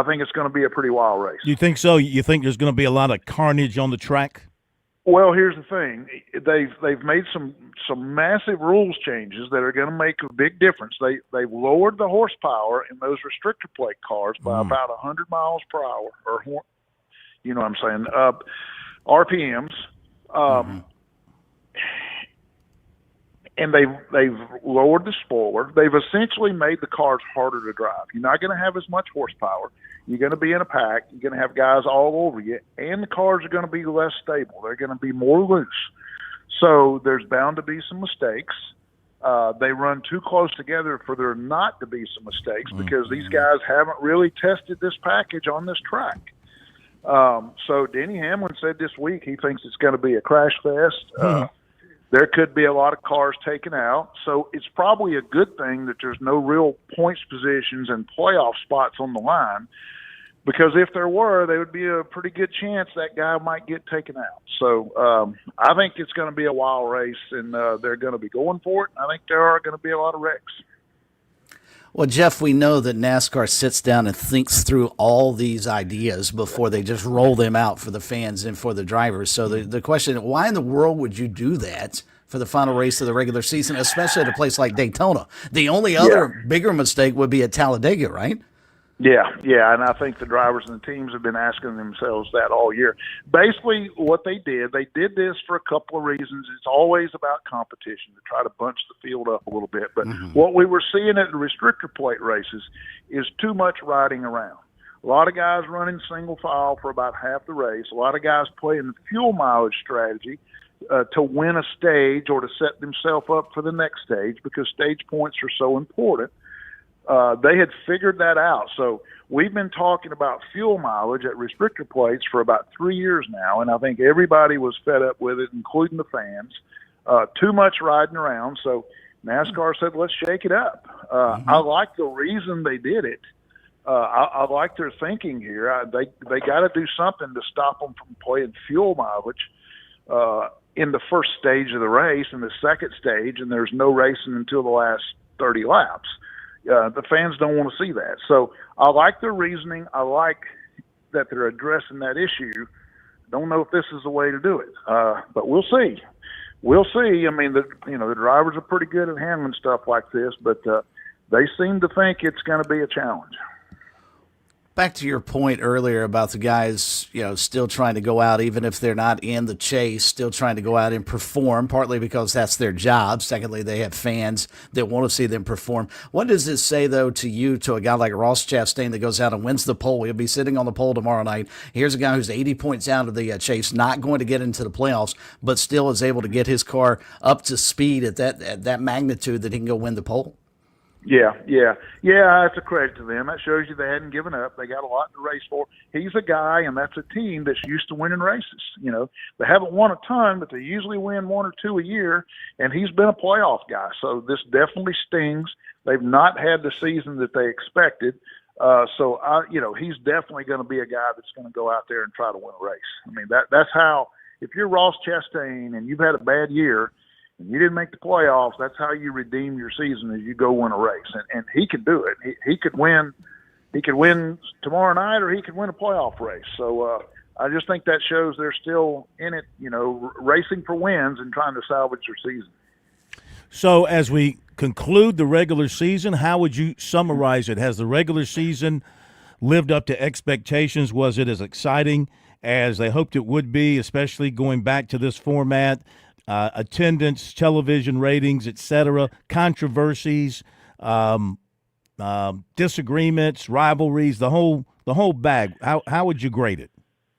think it's going to be a pretty wild race. You think so? You think there's going to be a lot of carnage on the track? Well, here's the thing. They've made some massive rules changes that are going to make a big difference. They've lowered the horsepower in those restrictor plate cars by about 100 miles per hour, or you know what I'm saying, RPMs. And they've lowered the spoiler. They've essentially made the cars harder to drive. You're not going to have as much horsepower. You're going to be in a pack. You're going to have guys all over you, and the cars are going to be less stable. They're going to be more loose. So there's bound to be some mistakes. They run too close together for there not to be some mistakes because these guys haven't really tested this package on this track. So Denny Hamlin said this week he thinks it's going to be a crash fest. There could be a lot of cars taken out. So it's probably a good thing that there's no real points positions and playoff spots on the line, because if there were, there would be a pretty good chance that guy might get taken out. So I think it's going to be a wild race, and they're going to be going for it. I think there are going to be a lot of wrecks. Well, Jeff, we know that NASCAR sits down and thinks through all these ideas before they just roll them out for the fans and for the drivers. So the question, why in the world would you do that for the final race of the regular season, especially at a place like Daytona? The only other bigger mistake would be at Talladega, right? Yeah, and I think the drivers and the teams have been asking themselves that all year. Basically, what they did this for a couple of reasons. It's always about competition to try to bunch the field up a little bit. But what we were seeing at the restrictor plate races is too much riding around. A lot of guys running single file for about half the race. A lot of guys playing the fuel mileage strategy to win a stage or to set themselves up for the next stage, because stage points are so important. They had figured that out. So we've been talking about fuel mileage at restrictor plates for about 3 years now, and I think everybody was fed up with it, including the fans. Too much riding around. So NASCAR said, let's shake it up. I like the reason they did it. I like their thinking here. They got to do something to stop them from playing fuel mileage in the first stage of the race and the second stage, and there's no racing until the last 30 laps. The fans don't want to see that. So I like their reasoning. I like that they're addressing that issue. Don't know if this is the way to do it, but we'll see. We'll see. I mean, the drivers are pretty good at handling stuff like this, but they seem to think it's going to be a challenge. Back to your point earlier about the guys, still trying to go out, even if they're not in the chase, still trying to go out and perform, partly because that's their job. Secondly, they have fans that want to see them perform. What does this say, though, to a guy like Ross Chastain that goes out and wins the pole? He'll be sitting on the pole tomorrow night. Here's a guy who's 80 points out of the chase, not going to get into the playoffs, but still is able to get his car up to speed at that magnitude that he can go win the pole. Yeah, that's a credit to them. That shows you they hadn't given up. They got a lot to race for. He's a guy, and that's a team that's used to winning races. They haven't won a ton, but they usually win one or two a year, and he's been a playoff guy. So this definitely stings. They've not had the season that they expected. He's definitely going to be a guy that's going to go out there and try to win a race. I mean, that's how, if you're Ross Chastain and you've had a bad year, and you didn't make the playoffs, that's how you redeem your season, is you go win a race. And he can do it. He could win. He could win tomorrow night, or he could win a playoff race. So I just think that shows they're still in it, racing for wins and trying to salvage their season. So as we conclude the regular season, how would you summarize it? Has the regular season lived up to expectations? Was it as exciting as they hoped it would be, especially going back to this format? Attendance, television ratings, etc., controversies, disagreements, rivalries, the whole bag. How would you grade it?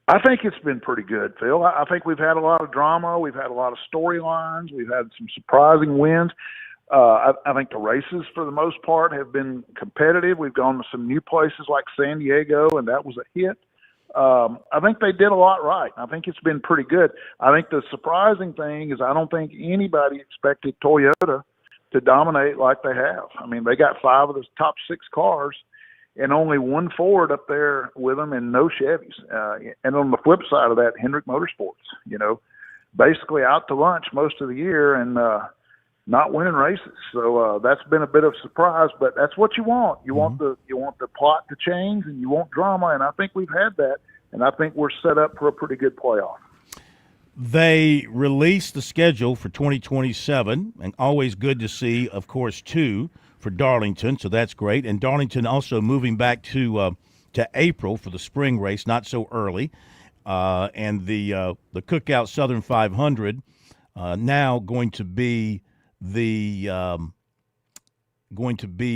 I think it's been pretty good, Phil. I think we've had a lot of drama. We've had a lot of storylines. We've had some surprising wins. I think the races, for the most part, have been competitive. We've gone to some new places like San Diego, and that was a hit. I think they did a lot right. I think it's been pretty good. I think the surprising thing is I don't think anybody expected Toyota to dominate like they have. I mean, they got 5 of the top 6 cars and only 1 Ford up there with them and no Chevys. And on the flip side of that, Hendrick Motorsports, basically out to lunch most of the year and not winning races. So that's been a bit of a surprise, but that's what you want. You want the plot to change, and you want drama, and I think we've had that, and I think we're set up for a pretty good playoff. They released the schedule for 2027, and always good to see, of course, 2 for Darlington, so that's great. And Darlington also moving back to April for the spring race, not so early. And the Cookout Southern 500 now going to be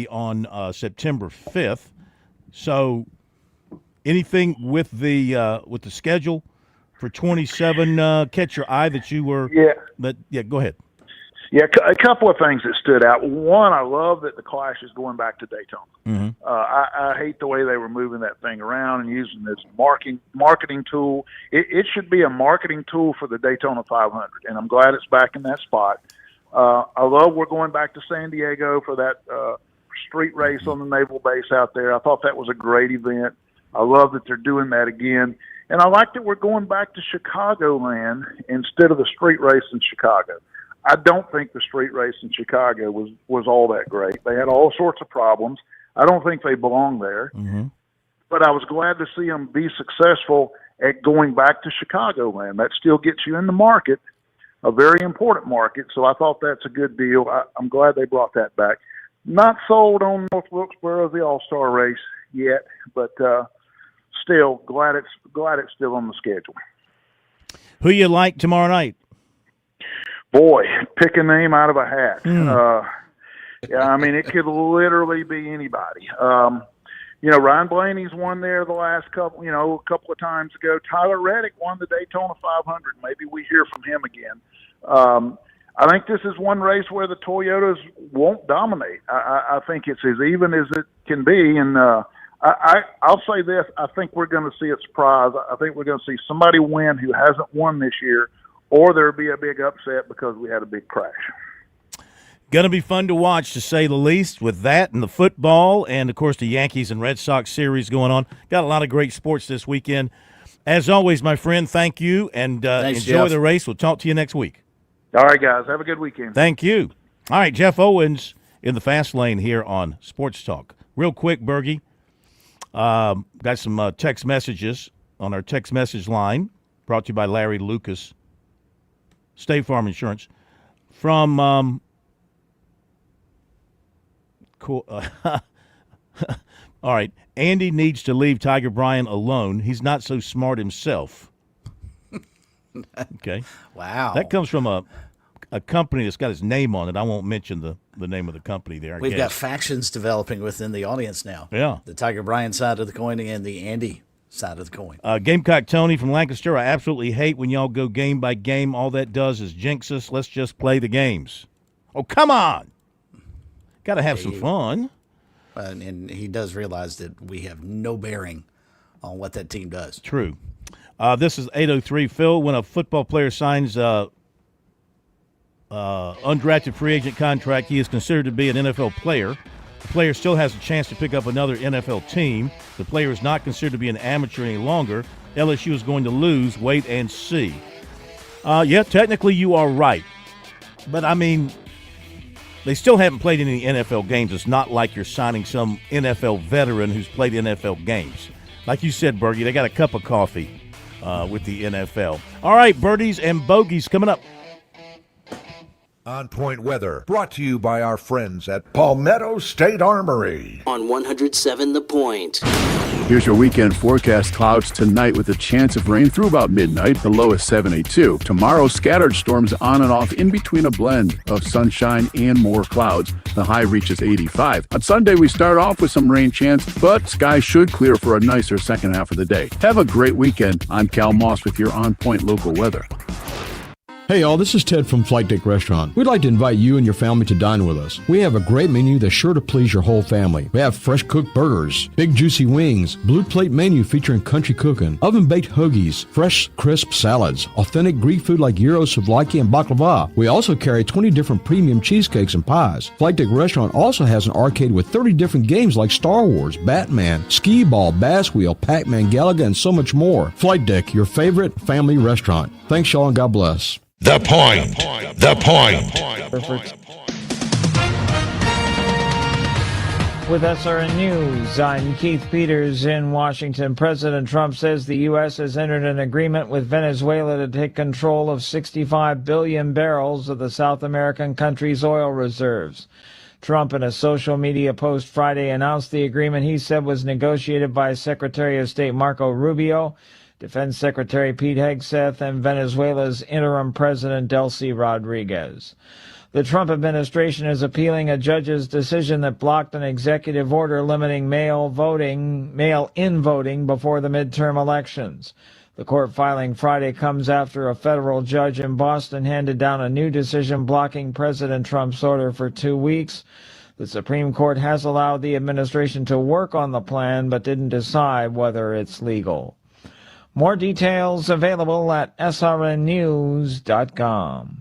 on September 5th. So anything with the schedule for 27 catch your eye that you were? Yeah. Go ahead. Yeah, a couple of things that stood out. One, I love that the Clash is going back to Daytona. Mm-hmm. I hate the way they were moving that thing around and using this marketing tool. It should be a marketing tool for the Daytona 500, and I'm glad it's back in that spot. I love we're going back to San Diego for that street race on the naval base out there. I thought that was a great event. I love that they're doing that again. And I like that we're going back to Chicagoland instead of the street race in Chicago. I don't think the street race in Chicago was all that great. They had all sorts of problems. I don't think they belong there. Mm-hmm. But I was glad to see them be successful at going back to Chicagoland. That still gets you in the market, a very important market. So I thought that's a good deal. I'm glad they brought that back. Not sold on North Wilkesboro, the All-Star race yet, but still glad it's still on the schedule. Who you like tomorrow night? Boy, pick a name out of a hat. Yeah, I mean, it could literally be anybody. Ryan Blaney's won there the last couple of times ago. Tyler Reddick won the Daytona 500. Maybe we hear from him again. I think this is one race where the Toyotas won't dominate. I think it's as even as it can be, and I'll say this: I think we're going to see a surprise. I think we're going to see somebody win who hasn't won this year, or there'll be a big upset because we had a big crash. Going to be fun to watch, to say the least, with that and the football and, of course, the Yankees and Red Sox series going on. Got a lot of great sports this weekend. As always, my friend, thank you, and Thanks, enjoy Jeff. the race. We'll talk to you next week. All right, guys. Have a good weekend. Thank you. All right, Jeff Owens in the fast lane here on Sports Talk. Real quick, Bergie, got some text messages on our text message line, brought to you by Larry Lucas, State Farm Insurance, from cool. All right, Andy needs to leave Tiger Bryant alone. He's not so smart himself. Okay. Wow. That comes from a company that's got his name on it. I won't mention the name of the company there. We've got factions developing within the audience now. Yeah. The Tiger Bryant side of the coin and the Andy side of the coin. Gamecock Tony from Lancaster, I absolutely hate when y'all go game by game. All that does is jinx us. Let's just play the games. Oh, come on. Got to have some fun. And he does realize that we have no bearing on what that team does. True. This is 803. Phil, when a football player signs undrafted free agent contract, he is considered to be an NFL player. The player still has a chance to pick up another NFL team. The player is not considered to be an amateur any longer. LSU is going to lose. Wait and see. Yeah, technically you are right. But, I mean, they still haven't played any NFL games. It's not like you're signing some NFL veteran who's played NFL games. Like you said, Bergie, they got a cup of coffee with the NFL. All right, birdies and bogeys coming up. On Point Weather, brought to you by our friends at Palmetto State Armory. On 107 The Point. Here's your weekend forecast. Clouds tonight with a chance of rain through about midnight. The low is 72. Tomorrow, scattered storms on and off in between a blend of sunshine and more clouds. The high reaches 85. On Sunday, we start off with some rain chance, but skies should clear for a nicer second half of the day. Have a great weekend. I'm Cal Moss with your On Point local weather. Hey y'all, this is Ted from Flight Deck Restaurant. We'd like to invite you and your family to dine with us. We have a great menu that's sure to please your whole family. We have fresh cooked burgers, big juicy wings, blue plate menu featuring country cooking, oven baked hoagies, fresh crisp salads, authentic Greek food like gyros, souvlaki, and baklava. We also carry 20 different premium cheesecakes and pies. Flight Deck Restaurant also has an arcade with 30 different games like Star Wars, Batman, Skee Ball, Bass Wheel, Pac-Man, Galaga, and so much more. Flight Deck, your favorite family restaurant. Thanks y'all and God bless. The Point. The Point. Perfect. With SRN News, I'm Keith Peters in Washington. President Trump says the U.S. has entered an agreement with Venezuela to take control of 65 billion barrels of the South American country's oil reserves. Trump, in a social media post Friday, announced the agreement he said was negotiated by Secretary of State Marco Rubio, Defense Secretary Pete Hegseth, and Venezuela's interim president Delcy Rodriguez. The Trump administration is appealing a judge's decision that blocked an executive order limiting mail-in voting before the midterm elections. The court filing Friday comes after a federal judge in Boston handed down a new decision blocking President Trump's order for 2 weeks. The Supreme Court has allowed the administration to work on the plan, but didn't decide whether it's legal. More details available at srnnews.com.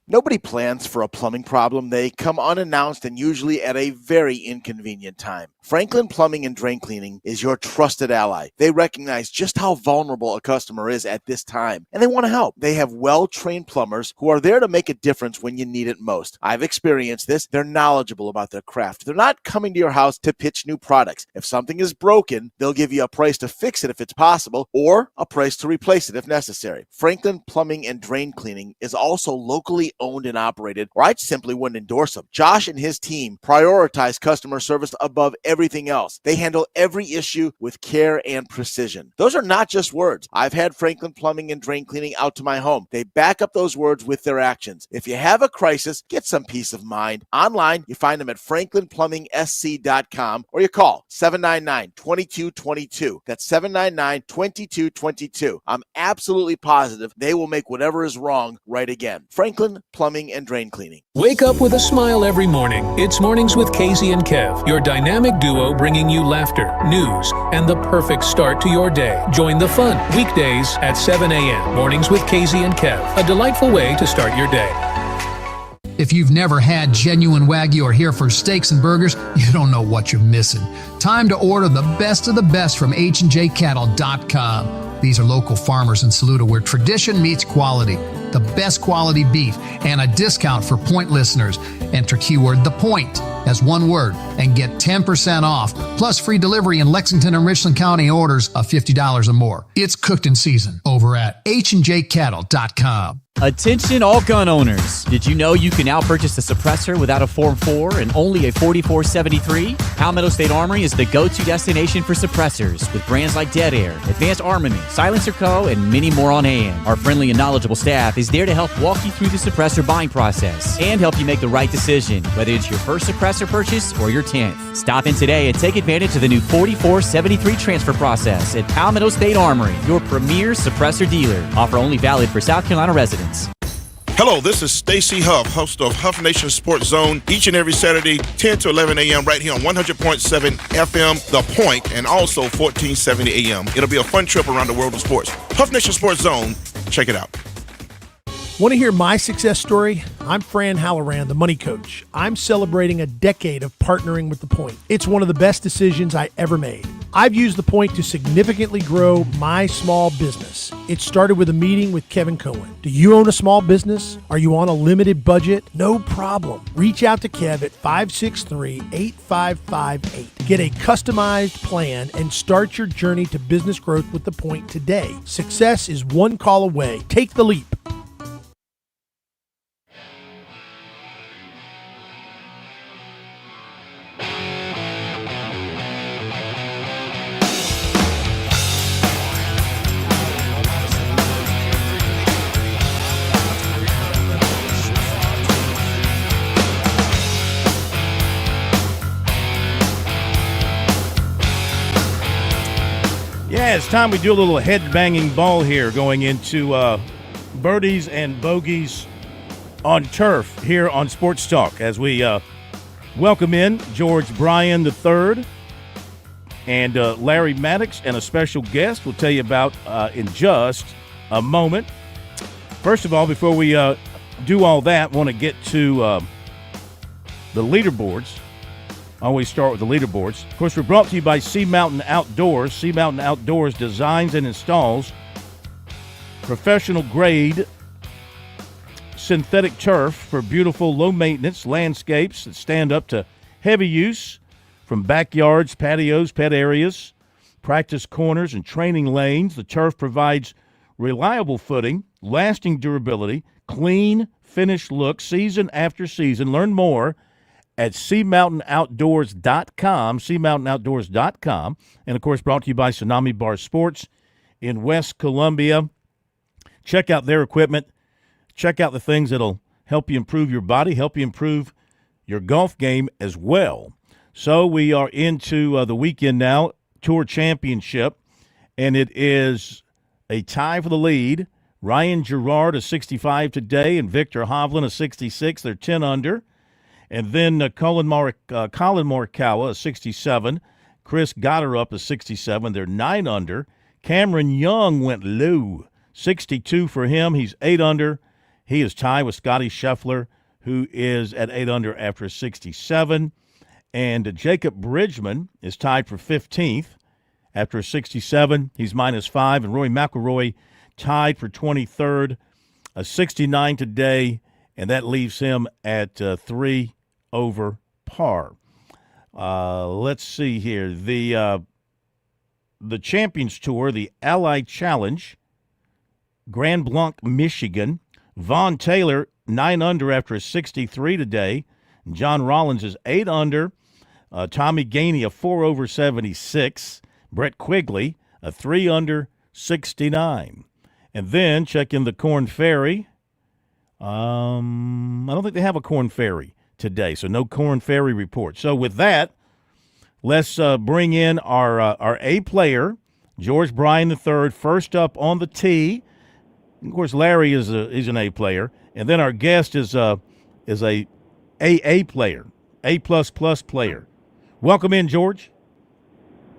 Nobody plans for a plumbing problem. They come unannounced and usually at a very inconvenient time. Franklin Plumbing and Drain Cleaning is your trusted ally. They recognize just how vulnerable a customer is at this time, and they want to help. They have well-trained plumbers who are there to make a difference when you need it most. I've experienced this. They're knowledgeable about their craft. They're not coming to your house to pitch new products. If something is broken, they'll give you a price to fix it if it's possible, or a price to replace it if necessary. Franklin Plumbing and Drain Cleaning is also locally owned and operated, or I simply wouldn't endorse them. Josh and his team prioritize customer service above everything else. They handle every issue with care and precision. Those are not just words. I've had Franklin Plumbing and Drain Cleaning out to my home. They back up those words with their actions. If you have a crisis, get some peace of mind. Online, you find them at franklinplumbing.sc.com, or you call 799-2222. That's 799-2222. I'm absolutely positive they will make whatever is wrong right again. Franklin Plumbing and Drain Cleaning. Wake up with a smile every morning. It's Mornings with Casey and Kev, your dynamic duo bringing you laughter, news, and the perfect start to your day. Join the fun weekdays at 7 a.m. Mornings with Casey and Kev, a delightful way to start your day. If you've never had genuine Wagyu or Hereford steaks and burgers, you don't know what you're missing. Time to order the best of the best from HandJCattle.com. These are local farmers in Saluda where tradition meets quality. The best quality beef and a discount for Point listeners. Enter keyword The Point as one word and get 10% off, plus free delivery in Lexington and Richland County orders of $50 or more. It's cooked in season over at HandJCattle.com. Attention all gun owners. Did you know you can now purchase a suppressor without a Form 4 and only a 4473? Palmetto State Armory is the go-to destination for suppressors with brands like Dead Air, Advanced Armament, Silencer Co., and many more on hand. Our friendly and knowledgeable staff is there to help walk you through the suppressor buying process and help you make the right decision, whether it's your first suppressor purchase or your 10th. Stop in today and take advantage of the new 4473 transfer process at Palmetto State Armory, your premier suppressor dealer. Offer only valid for South Carolina residents. Hello, this is Stacy Huff, host of Huff Nation Sports Zone, each and every Saturday, 10 to 11 a.m. right here on 100.7 FM, The Point, and also 1470 a.m. It'll be a fun trip around the world of sports. Huff Nation Sports Zone, check it out. Want to hear my success story? I'm Fran Halloran, the money coach. I'm celebrating a decade of partnering with The Point. It's one of the best decisions I ever made. I've used The Point to significantly grow my small business. It started with a meeting with Kevin Cohen. Do you own a small business? Are you on a limited budget? No problem. Reach out to Kev at 563-8558. Get a customized plan and start your journey to business growth with The Point today. Success is one call away. Take the leap. Yeah, it's time we do a little head-banging ball here going into birdies and bogeys on turf here on Sports Talk as we welcome in George Bryan III and Larry Maddox and a special guest we'll tell you about in just a moment. First of all, before we do all that, want to get to the leaderboards. I always start with the leaderboards. Of course, we're brought to you by Sea Mountain Outdoors. Sea Mountain Outdoors designs and installs professional-grade synthetic turf for beautiful, low-maintenance landscapes that stand up to heavy use, from backyards, patios, pet areas, practice corners, and training lanes. The turf provides reliable footing, lasting durability, clean, finished look season after season. Learn more at SeaMountainOutdoors.com, SeaMountainOutdoors.com, and, of course, brought to you by Tsunami Bar Sports in West Columbia. Check out their equipment. Check out the things that'll help you improve your body, help you improve your golf game as well. So we are into the weekend now, Tour Championship, and it is a tie for the lead. Ryan Gerard a 65 today, and Victor Hovland a 66. They're 10 under. And then Colin Morikawa a 67. Chris Gotterup a 67. They're 9 under. Cameron Young went low, 62 for him. He's 8 under. He is tied with Scotty Scheffler, who is at 8 under after 67. And Jacob Bridgman is tied for 15th after 67. He's -5. And Rory McIlroy tied for 23rd, a 69 today, and that leaves him at 3 over par. Let's see here. The Champions Tour, the Ally Challenge, Grand Blanc, Michigan. Vaughn Taylor, 9 under after a 63 today. John Rollins is 8 under. Tommy Gainey, a 4 over 76. Brett Quigley, a 3 under 69. And then check in the Corn Ferry. I don't think they have a Corn Ferry today, so no Corn Ferry report. So with that, let's bring in our A player, George Bryan III, first up on the tee. Of course, Larry is an A player, and then our guest is a AA player, A++ player. Welcome in, George.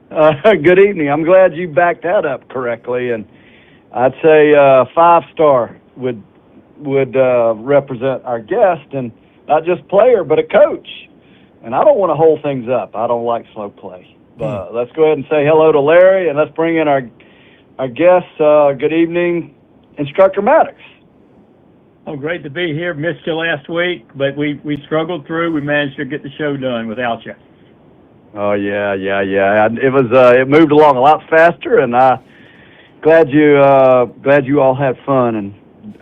Good evening. I'm glad you backed that up correctly, and I'd say 5-star would represent our guest, and not just player, but a coach. And I don't want to hold things up. I don't like slow play. But let's go ahead and say hello to Larry, and let's bring in our guest. Good evening, Instructor Maddox. Oh, great to be here. Missed you last week, but we struggled through. We managed to get the show done without you. Oh yeah. It moved along a lot faster, and glad you all had fun. And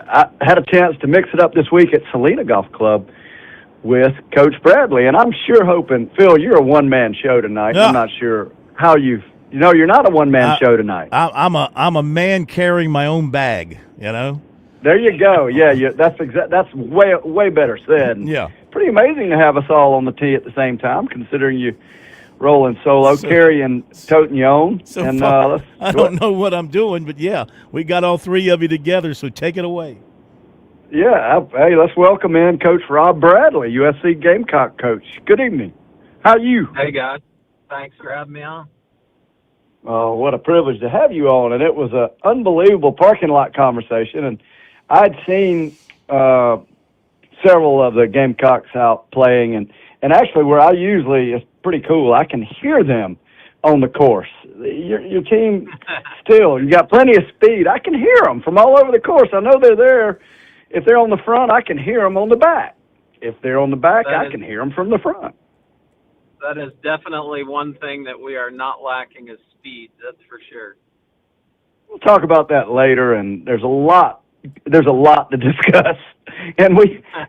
I had a chance to mix it up this week at Salina Golf Club with Coach Bradley, and I'm sure hoping, Phil, you're a one-man show tonight. Yeah. I'm not sure how you're not a one-man show tonight. I'm a man carrying my own bag, you know. There you go. Yeah, that's way better said. And yeah, pretty amazing to have us all on the tee at the same time, considering you rolling solo, carrying, toting your own. And I don't know what I'm doing, but yeah, we got all three of you together, so take it away. Yeah, hey, let's welcome in Coach Rob Bradley, USC Gamecock coach. Good evening. How are you? Hey, guys. Thanks for having me on. Oh, what a privilege to have you on. And it was an unbelievable parking lot conversation. And I'd seen several of the Gamecocks out playing. And actually where I usually, it's pretty cool, I can hear them on the course. Your team still, you got plenty of speed. I can hear them from all over the course. I know they're there. If they're on the front, I can hear them on the back. If they're on the back, I can hear them from the front. That is definitely one thing that we are not lacking is speed. That's for sure. We'll talk about that later, and there's a lot to discuss. And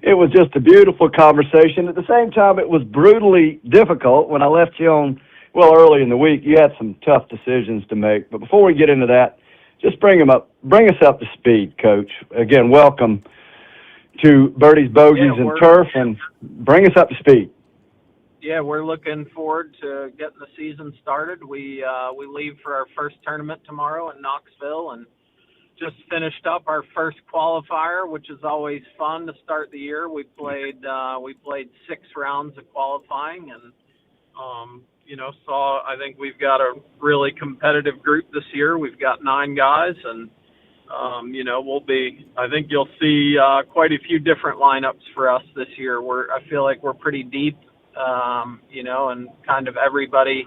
it was just a beautiful conversation. At the same time, it was brutally difficult when I left you on, early in the week. You had some tough decisions to make. But before we get into that, just bring us up to speed, Coach. Again, welcome to Birdie's Bogies and Turf, and bring us up to speed. Yeah, we're looking forward to getting the season started. We leave for our first tournament tomorrow in Knoxville, and just finished up our first qualifier, which is always fun to start the year. We played 6 rounds of qualifying, and I think we've got a really competitive group this year. We've got 9 guys, and I think you'll see quite a few different lineups for us this year. I feel like we're pretty deep, and kind of everybody's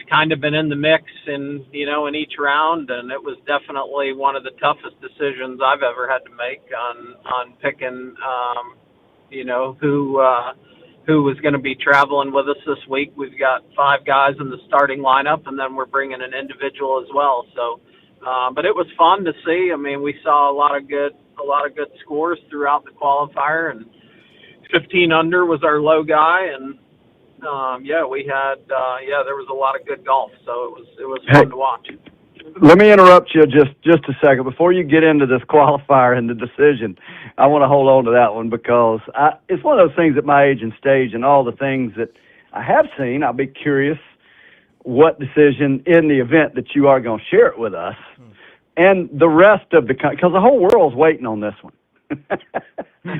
kind of been in the mix in each round, and it was definitely one of the toughest decisions I've ever had to make on picking, who was going to be traveling with us this week. We've got 5 guys in the starting lineup, and then we're bringing an individual as well. So, but it was fun to see. I mean, we saw a lot of good scores throughout the qualifier, and 15 under was our low guy, and there was a lot of good golf, so it was fun to watch. Let me interrupt you just a second. Before you get into this qualifier and the decision, I want to hold on to that one because it's one of those things at my age and stage and all the things that I have seen. I'll be curious what decision in the event that you are going to share it with us, and the rest of the because the whole world's waiting on this one.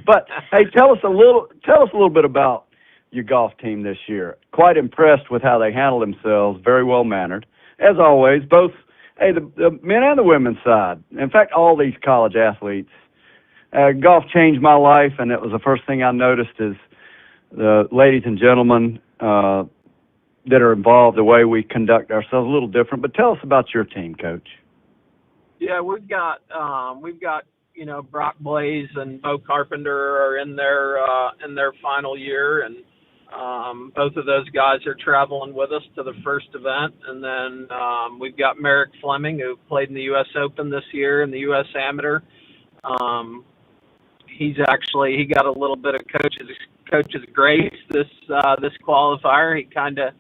But hey, tell us a little bit about your golf team this year. Quite impressed with how they handle themselves. Very well mannered, as always. Both the men and the women's side. In fact, all these college athletes. Golf changed my life, and it was the first thing I noticed is the ladies and gentlemen that are involved, the way we conduct ourselves, a little different. But tell us about your team, Coach. Yeah, we've got Brock Blaze and Bo Carpenter are in their final year, and both of those guys are traveling with us to the first event. And then we've got Merrick Fleming, who played in the U.S. Open this year and the U.S. Amateur. He got a little bit of coach's grace this qualifier. He kind of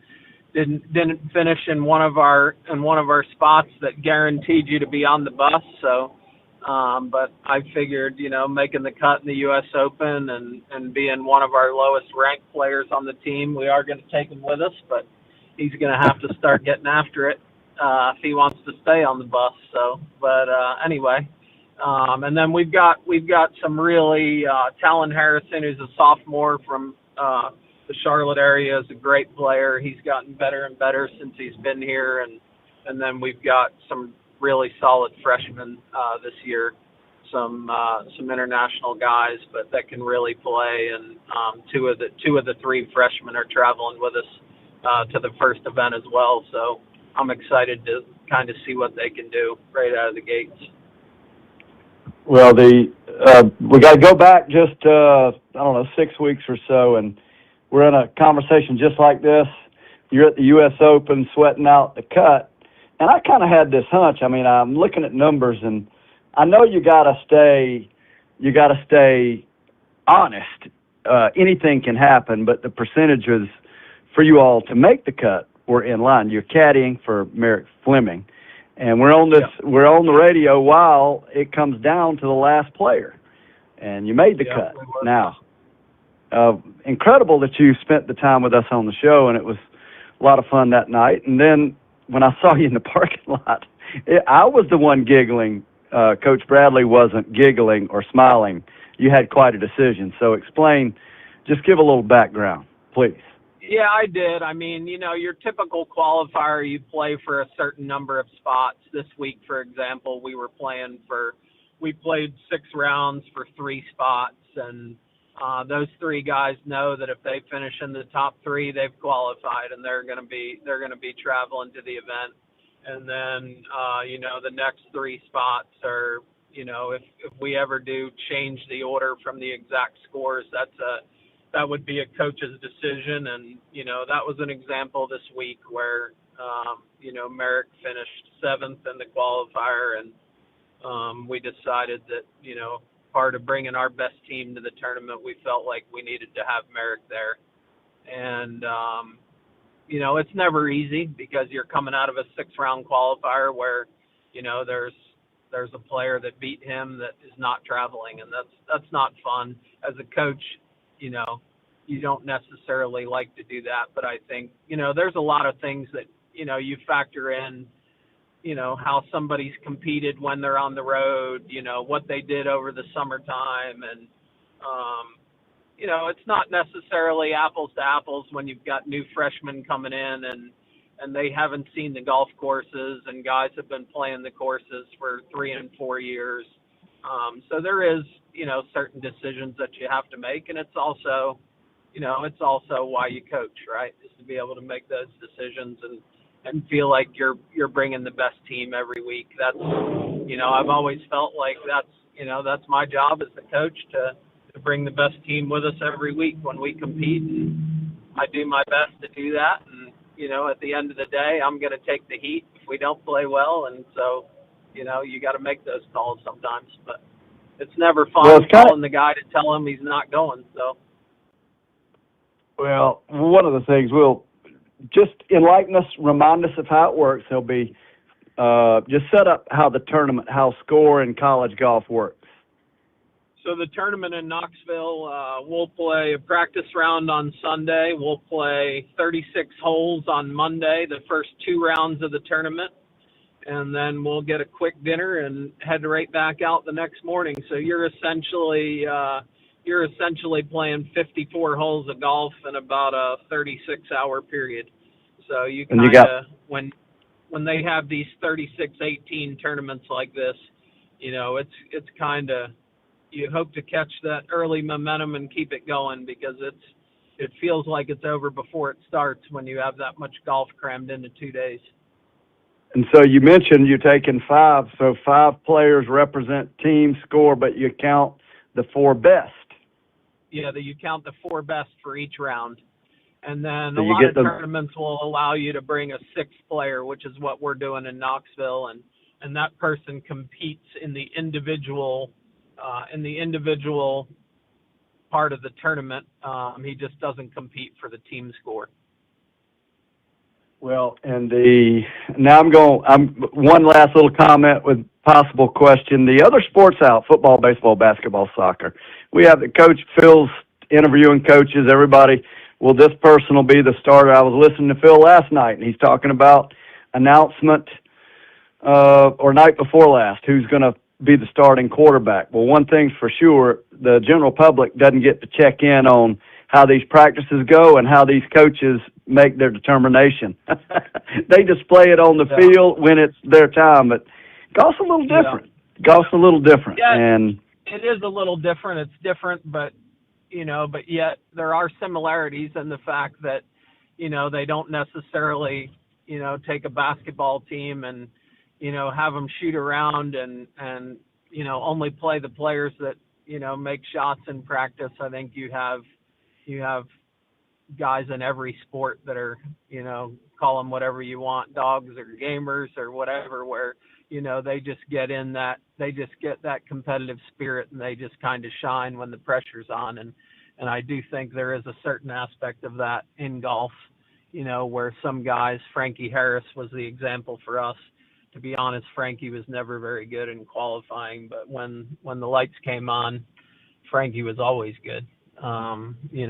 didn't finish in one of our spots that guaranteed you to be on the bus. So, but I figured, making the cut in the U.S. Open and being one of our lowest ranked players on the team, we are going to take him with us. But he's going to have to start getting after it if he wants to stay on the bus. So, but anyway. And then we've got some really Talon Harrison, who's a sophomore from the Charlotte area, is a great player. He's gotten better and better since he's been here, and then we've got some really solid freshmen this year, some international guys, but that can really play. And two of the three freshmen are traveling with us to the first event as well. So I'm excited to kind of see what they can do right out of the gates. Well, we got to go back just 6 weeks or so, and we're in a conversation just like this. You're at the U.S. Open, sweating out the cut, and I kind of had this hunch. I mean, I'm looking at numbers, and I know you got to stay honest. Anything can happen, but the percentages for you all to make the cut were in line. You're caddying for Merrick Fleming. And we're on the radio while it comes down to the last player, and you made the cut. Now, incredible that you spent the time with us on the show, and it was a lot of fun that night. And then when I saw you in the parking lot, I was the one giggling. Coach Bradley wasn't giggling or smiling. You had quite a decision. So explain, just give a little background, please. Yeah, I did. I mean, your typical qualifier, you play for a certain number of spots. This week, for example, we played 6 rounds for 3 spots, and those 3 guys know that if they finish in the top 3, they've qualified, and they're going to be traveling to the event. And then, the next 3 spots are, if we ever do change the order from the exact scores, that would be a coach's decision. And, that was an example this week where, Merrick finished 7th in the qualifier, and we decided that, part of bringing our best team to the tournament, we felt like we needed to have Merrick there. And, it's never easy because you're coming out of a 6-round qualifier where, there's a player that beat him that is not traveling, and that's not fun. As a coach, you don't necessarily like to do that, but I think, there's a lot of things that, you factor in, how somebody's competed when they're on the road, what they did over the summertime. And, it's not necessarily apples to apples when you've got new freshmen coming in and they haven't seen the golf courses, and guys have been playing the courses for 3 and 4 years. So there is, certain decisions that you have to make, and it's also why you coach, right? Is to be able to make those decisions and feel like you're bringing the best team every week. That's, I've always felt like that's my job as the coach to bring the best team with us every week when we compete. And I do my best to do that. And, at the end of the day, I'm going to take the heat if we don't play well. And so, you got to make those calls sometimes, but it's never fun calling the guy to tell him he's not going. So. Well, one of the things we'll just enlighten us, remind us of how it works. There'll be just set up how the tournament, how score in college golf works. So the tournament in Knoxville, we'll play a practice round on Sunday. We'll play 36 holes on Monday, the first 2 rounds of the tournament. And then we'll get a quick dinner and head right back out the next morning. So you're essentially playing 54 holes of golf in about a 36-hour period. So you kind of, when they have these 36-18 tournaments like this, it's kind of, you hope to catch that early momentum and keep it going, because it feels like it's over before it starts when you have that much golf crammed into 2 days. And so you mentioned you're taking 5, so 5 players represent team score, but you count the 4 best. Yeah, you count the 4 best for each round. And then so a lot of tournaments will allow you to bring a 6th player, which is what we're doing in Knoxville, and that person competes in the individual part of the tournament. He just doesn't compete for the team score. Well, and I'm one last little comment with possible question. The other sports out, football, baseball, basketball, soccer, we have the coach Phil's interviewing coaches, everybody. Well, this person will be the starter. I was listening to Phil last night, and he's talking about announcement or night before last, who's going to be the starting quarterback. Well, one thing's for sure, the general public doesn't get to check in on how these practices go and how these coaches make their determination. They display it on the field when it's their time, but golf's a little different. Golf's a little different. Yeah, and it is a little different. It's different, but yet there are similarities in the fact that, they don't necessarily, take a basketball team and, have them shoot around and only play the players that, make shots in practice. I think you have guys in every sport that are, call them whatever you want, dogs or gamers or whatever, where, they just get that competitive spirit and they just kind of shine when the pressure's on. And I do think there is a certain aspect of that in golf, where some guys, Frankie Harris was the example for us. To be honest, Frankie was never very good in qualifying, but when the lights came on, Frankie was always good. You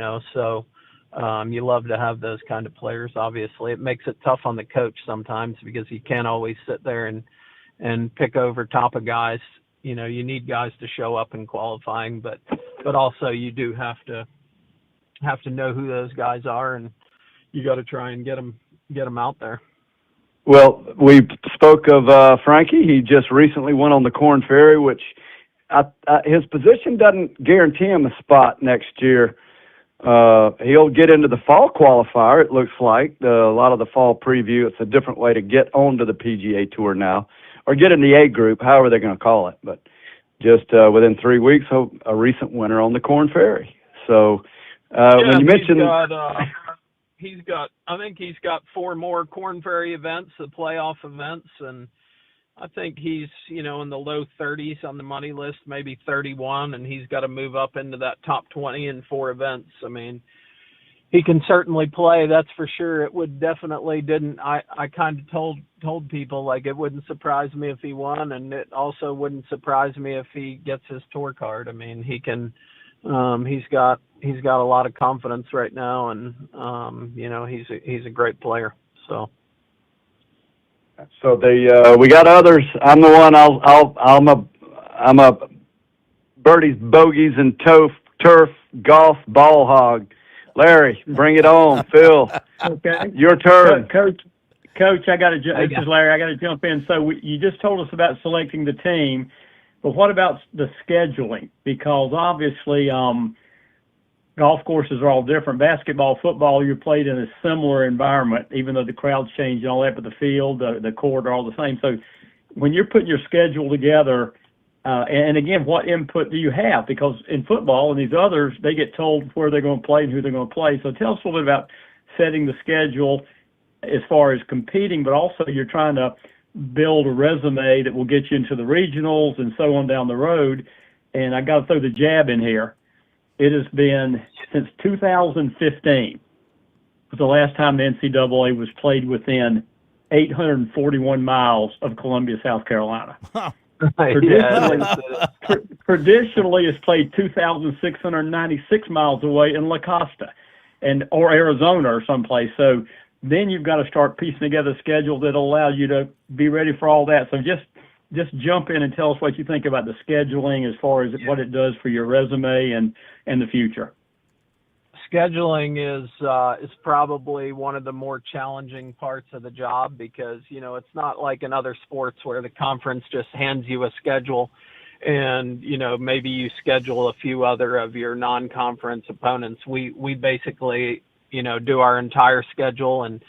love to have those kind of players. Obviously, it makes it tough on the coach sometimes because you can't always sit there and pick over top of guys. You need guys to show up in qualifying, but also you do have to know who those guys are, and you got to try and get them out there. Well, we spoke of Frankie. He just recently went on the Korn Ferry, which his position doesn't guarantee him a spot next year. He'll get into the fall qualifier, it looks like. A lot of the fall preview, it's a different way to get onto the PGA Tour now, or get in the A group, however they're going to call it. But just within 3 weeks, a recent winner on the Korn Ferry. So when you mentioned... I think he's got 4 more Korn Ferry events, the playoff events, and I think he's, in the low 30s on the money list, maybe 31, and he's got to move up into that top 20 in 4 events. I mean, he can certainly play, that's for sure. It would definitely I kind of told people, like, it wouldn't surprise me if he won, and it also wouldn't surprise me if he gets his tour card. I mean, he can, he's got a lot of confidence right now, and he's a great player. So we got others. I'm the one. I'm a birdies, bogeys, and turf golf ball hog. Larry, bring it on. Phil, okay, your turn. Coach, this is Larry. I got to jump in. So you just told us about selecting the team, but what about the scheduling? Because obviously, golf courses are all different. Basketball, football, you're played in a similar environment, even though the crowds change and all that, but the field, the court are all the same. So when you're putting your schedule together, and again, what input do you have? Because in football and these others, they get told where they're going to play and who they're going to play. So tell us a little bit about setting the schedule as far as competing, but also you're trying to build a resume that will get you into the regionals and so on down the road. And I got to throw the jab in here. It has been since 2015 was the last time the NCAA was played within 841 miles of Columbia, South Carolina. Traditionally, it's played 2,696 miles away in La Costa, or Arizona or someplace. So then you've got to start piecing together a schedule that will allow you to be ready for all that. So just jump in and tell us what you think about the scheduling as far as what it does for your resume and the future. Scheduling is probably one of the more challenging parts of the job because, it's not like in other sports where the conference just hands you a schedule and, maybe you schedule a few other of your non-conference opponents. We basically, do our entire schedule and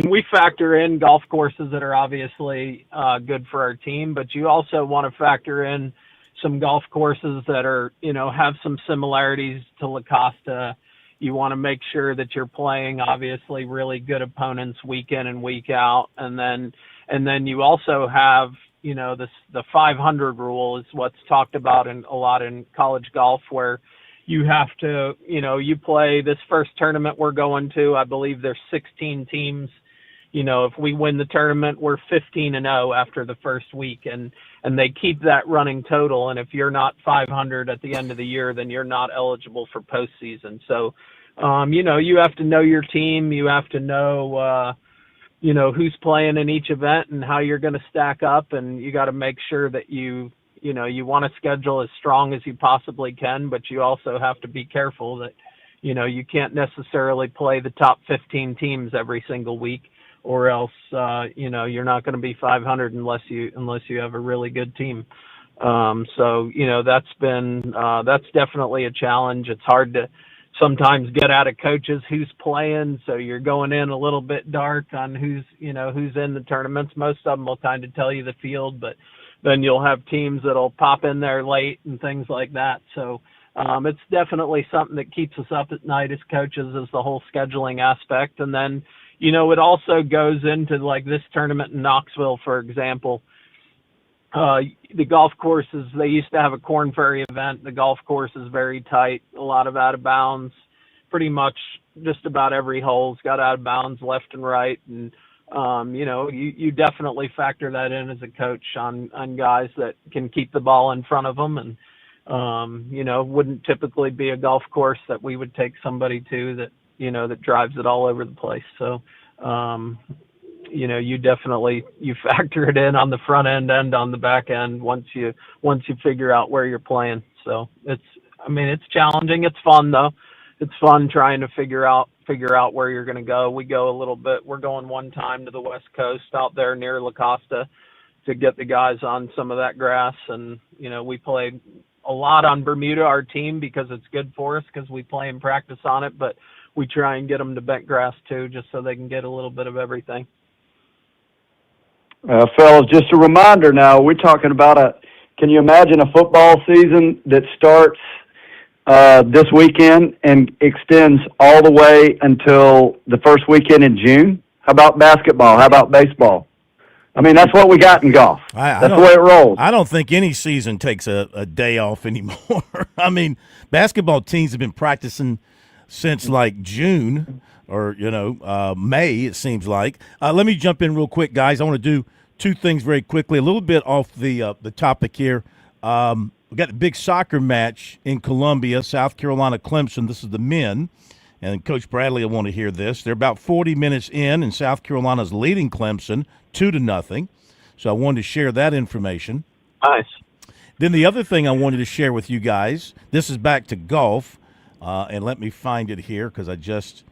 we factor in golf courses that are obviously good for our team, but you also want to factor in some golf courses that are, have some similarities to La Costa. You want to make sure that you're playing obviously really good opponents week in and week out. And then you also have, the 500 rule is what's talked about a lot in college golf where you have to, you play this first tournament we're going to, I believe there's 16 teams. If we win the tournament, we're 15-0 after the first week and they keep that running total. And if you're not 500 at the end of the year, then you're not eligible for postseason. So, you have to know your team. You have to know, who's playing in each event and how you're going to stack up. And you got to make sure that you want to schedule as strong as you possibly can, but you also have to be careful that, you can't necessarily play the top 15 teams every single week. Or else, you're not going to be 500 unless you have a really good team. So that's definitely a challenge. It's hard to sometimes get out of coaches who's playing. So you're going in a little bit dark on who's in the tournaments. Most of them will kind of tell you the field, but then you'll have teams that'll pop in there late and things like that. So it's definitely something that keeps us up at night as coaches is the whole scheduling aspect. And then, it also goes into like this tournament in Knoxville, for example. The golf courses, they used to have a Korn Ferry event. The golf course is very tight, a lot of out of bounds. Pretty much just about every hole's got out of bounds left and right. And, you definitely factor that in as a coach on guys that can keep the ball in front of them. And, wouldn't typically be a golf course that we would take somebody to that drives it all over the place. So, you factor it in on the front end and on the back end once you figure out where you're playing. So it's challenging. It's fun though. It's fun trying to figure out where you're going to go. We're going one time to the West Coast out there near La Costa to get the guys on some of that grass. And, we play a lot on Bermuda, our team, because it's good for us because we play and practice on it, but we try and get them to bent grass too, just so they can get a little bit of everything. Fellas, just a reminder now, we're talking about can you imagine a football season that starts this weekend and extends all the way until the first weekend in June? How about basketball? How about baseball? That's what we got in golf. That's the way it rolls. I don't think any season takes a day off anymore. Basketball teams have been practicing since like June or, May, it seems like. Let me jump in real quick, guys. I want to do two things very quickly. A little bit off the topic here. We got the big soccer match in Columbia, South Carolina, Clemson. This is the men. And Coach Bradley will want to hear this. They're about 40 minutes in, and South Carolina's leading Clemson 2-0. So I wanted to share that information. Nice. Then the other thing I wanted to share with you guys, this is back to golf, and let me find it here because I just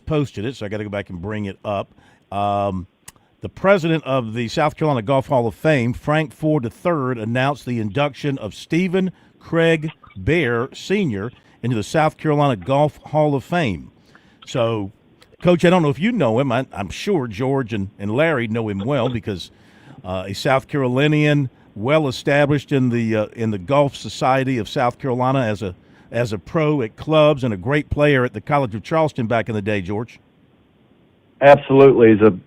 posted it, so I got to go back and bring it up. The president of the South Carolina Golf Hall of Fame, Frank Ford III, announced the induction of Stephen Craig Bear Sr. into the South Carolina Golf Hall of Fame. So, Coach, I don't know if you know him. I'm sure George and Larry know him well because a South Carolinian, well established in the Golf Society of South Carolina as a pro at clubs and a great player at the College of Charleston back in the day, George. Absolutely. He's a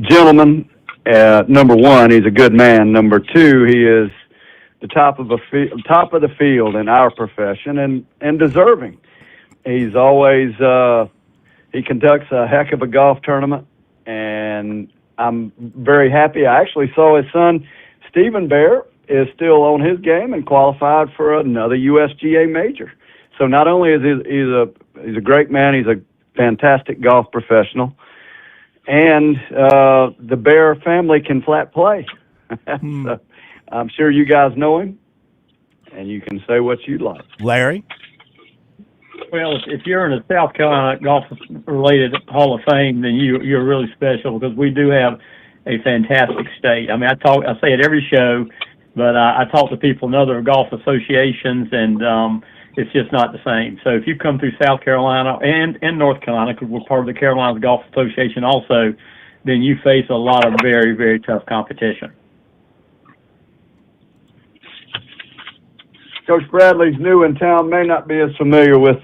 gentleman. Number one, he's a good man. Number two, he is the top of the field in our profession and deserving. He's always he conducts a heck of a golf tournament, and I'm very happy. I actually saw his son Stephen Bear is still on his game and qualified for another USGA major. So not only is he's a great man, he's a fantastic golf professional, and the Bear family can flat play. So I'm sure you guys know him, and you can say what you'd like. Larry? Well, if you're in a South Carolina golf-related Hall of Fame, then you're really special because we do have a fantastic state. I mean, I say it every show, but I talk to people in other golf associations, and it's just not the same. So if you come through South Carolina and North Carolina, because we're part of the Carolina Golf Association also, then you face a lot of very, very tough competition. Coach Bradley's new in town, may not be as familiar with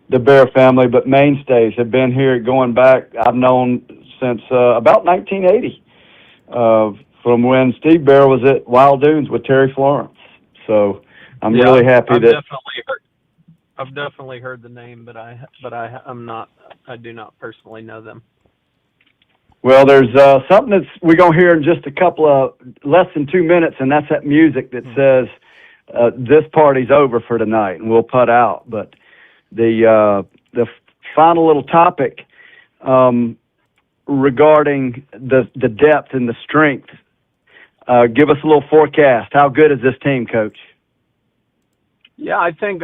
the Bear family, but mainstays have been here going back, I've known since about 1980, from when Steve Bear was at Wild Dunes with Terry Florence. So I'm really happy I've definitely heard the name, but I do not personally know them. Well, there's something we're going to hear in just a couple of less than 2 minutes, and that's that music that says, this party's over for tonight, and we'll putt out. But the final little topic regarding the depth and the strength, give us a little forecast. How good is this team, Coach? Yeah, I think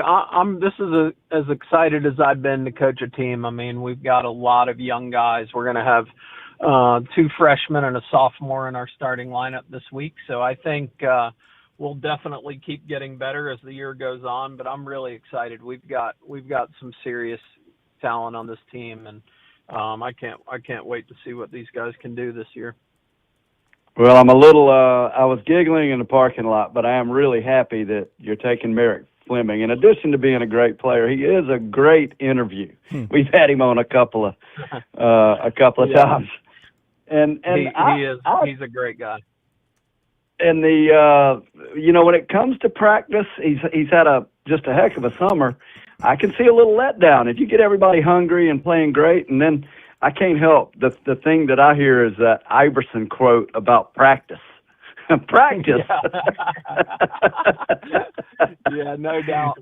this is as excited as I've been to coach a team. I mean, we've got a lot of young guys. We're going to have 2 freshmen and a sophomore in our starting lineup this week, so I think we'll definitely keep getting better as the year goes on, but I'm really excited. We've got some serious talent on this team, and I can't wait to see what these guys can do this year. Well, I'm a little I was giggling in the parking lot, but I am really happy that you're taking Merrick Fleming. In addition to being a great player, he is a great interview. We've had him on a couple of times. And he's a great guy. And when it comes to practice, he's had just a heck of a summer. I can see a little letdown if you get everybody hungry and playing great, and then I can't help the thing that I hear is that Iverson quote about practice. Practice. Yeah, no doubt.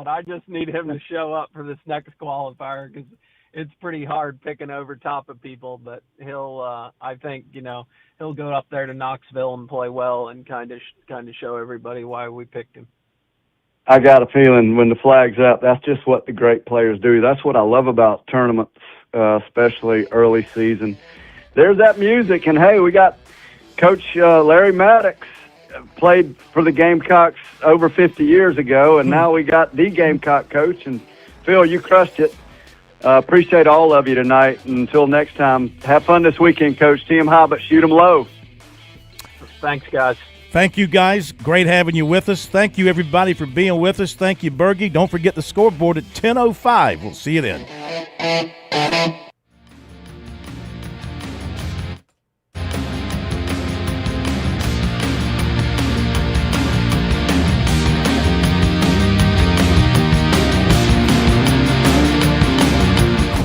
I just need him to show up for this next qualifier because it's pretty hard picking over top of people, but he'll I think he'll go up there to Knoxville and play well and kind of show everybody why we picked him. I got a feeling when the flag's up, that's just what the great players do. That's what I love about tournaments, especially early season. There's that music, and hey, we got Coach Larry Maddox played for the Gamecocks over 50 years ago, and now we got the Gamecock coach, and Phil, you crushed it. Appreciate all of you tonight. Until next time, have fun this weekend, Coach. Tee 'em high, but shoot 'em low. Thanks, guys. Thank you, guys. Great having you with us. Thank you, everybody, for being with us. Thank you, Bergie. Don't forget the scoreboard at 10:05. We'll see you then.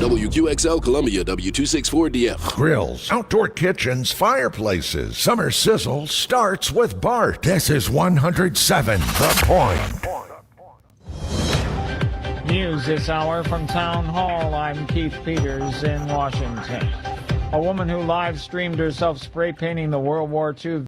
WQXL Columbia, W264DF. Grills, outdoor kitchens, fireplaces. Summer Sizzle starts with Bart. This is 107 The Point. News this hour from Town Hall. I'm Keith Peters in Washington. A woman who live streamed herself spray painting the World War II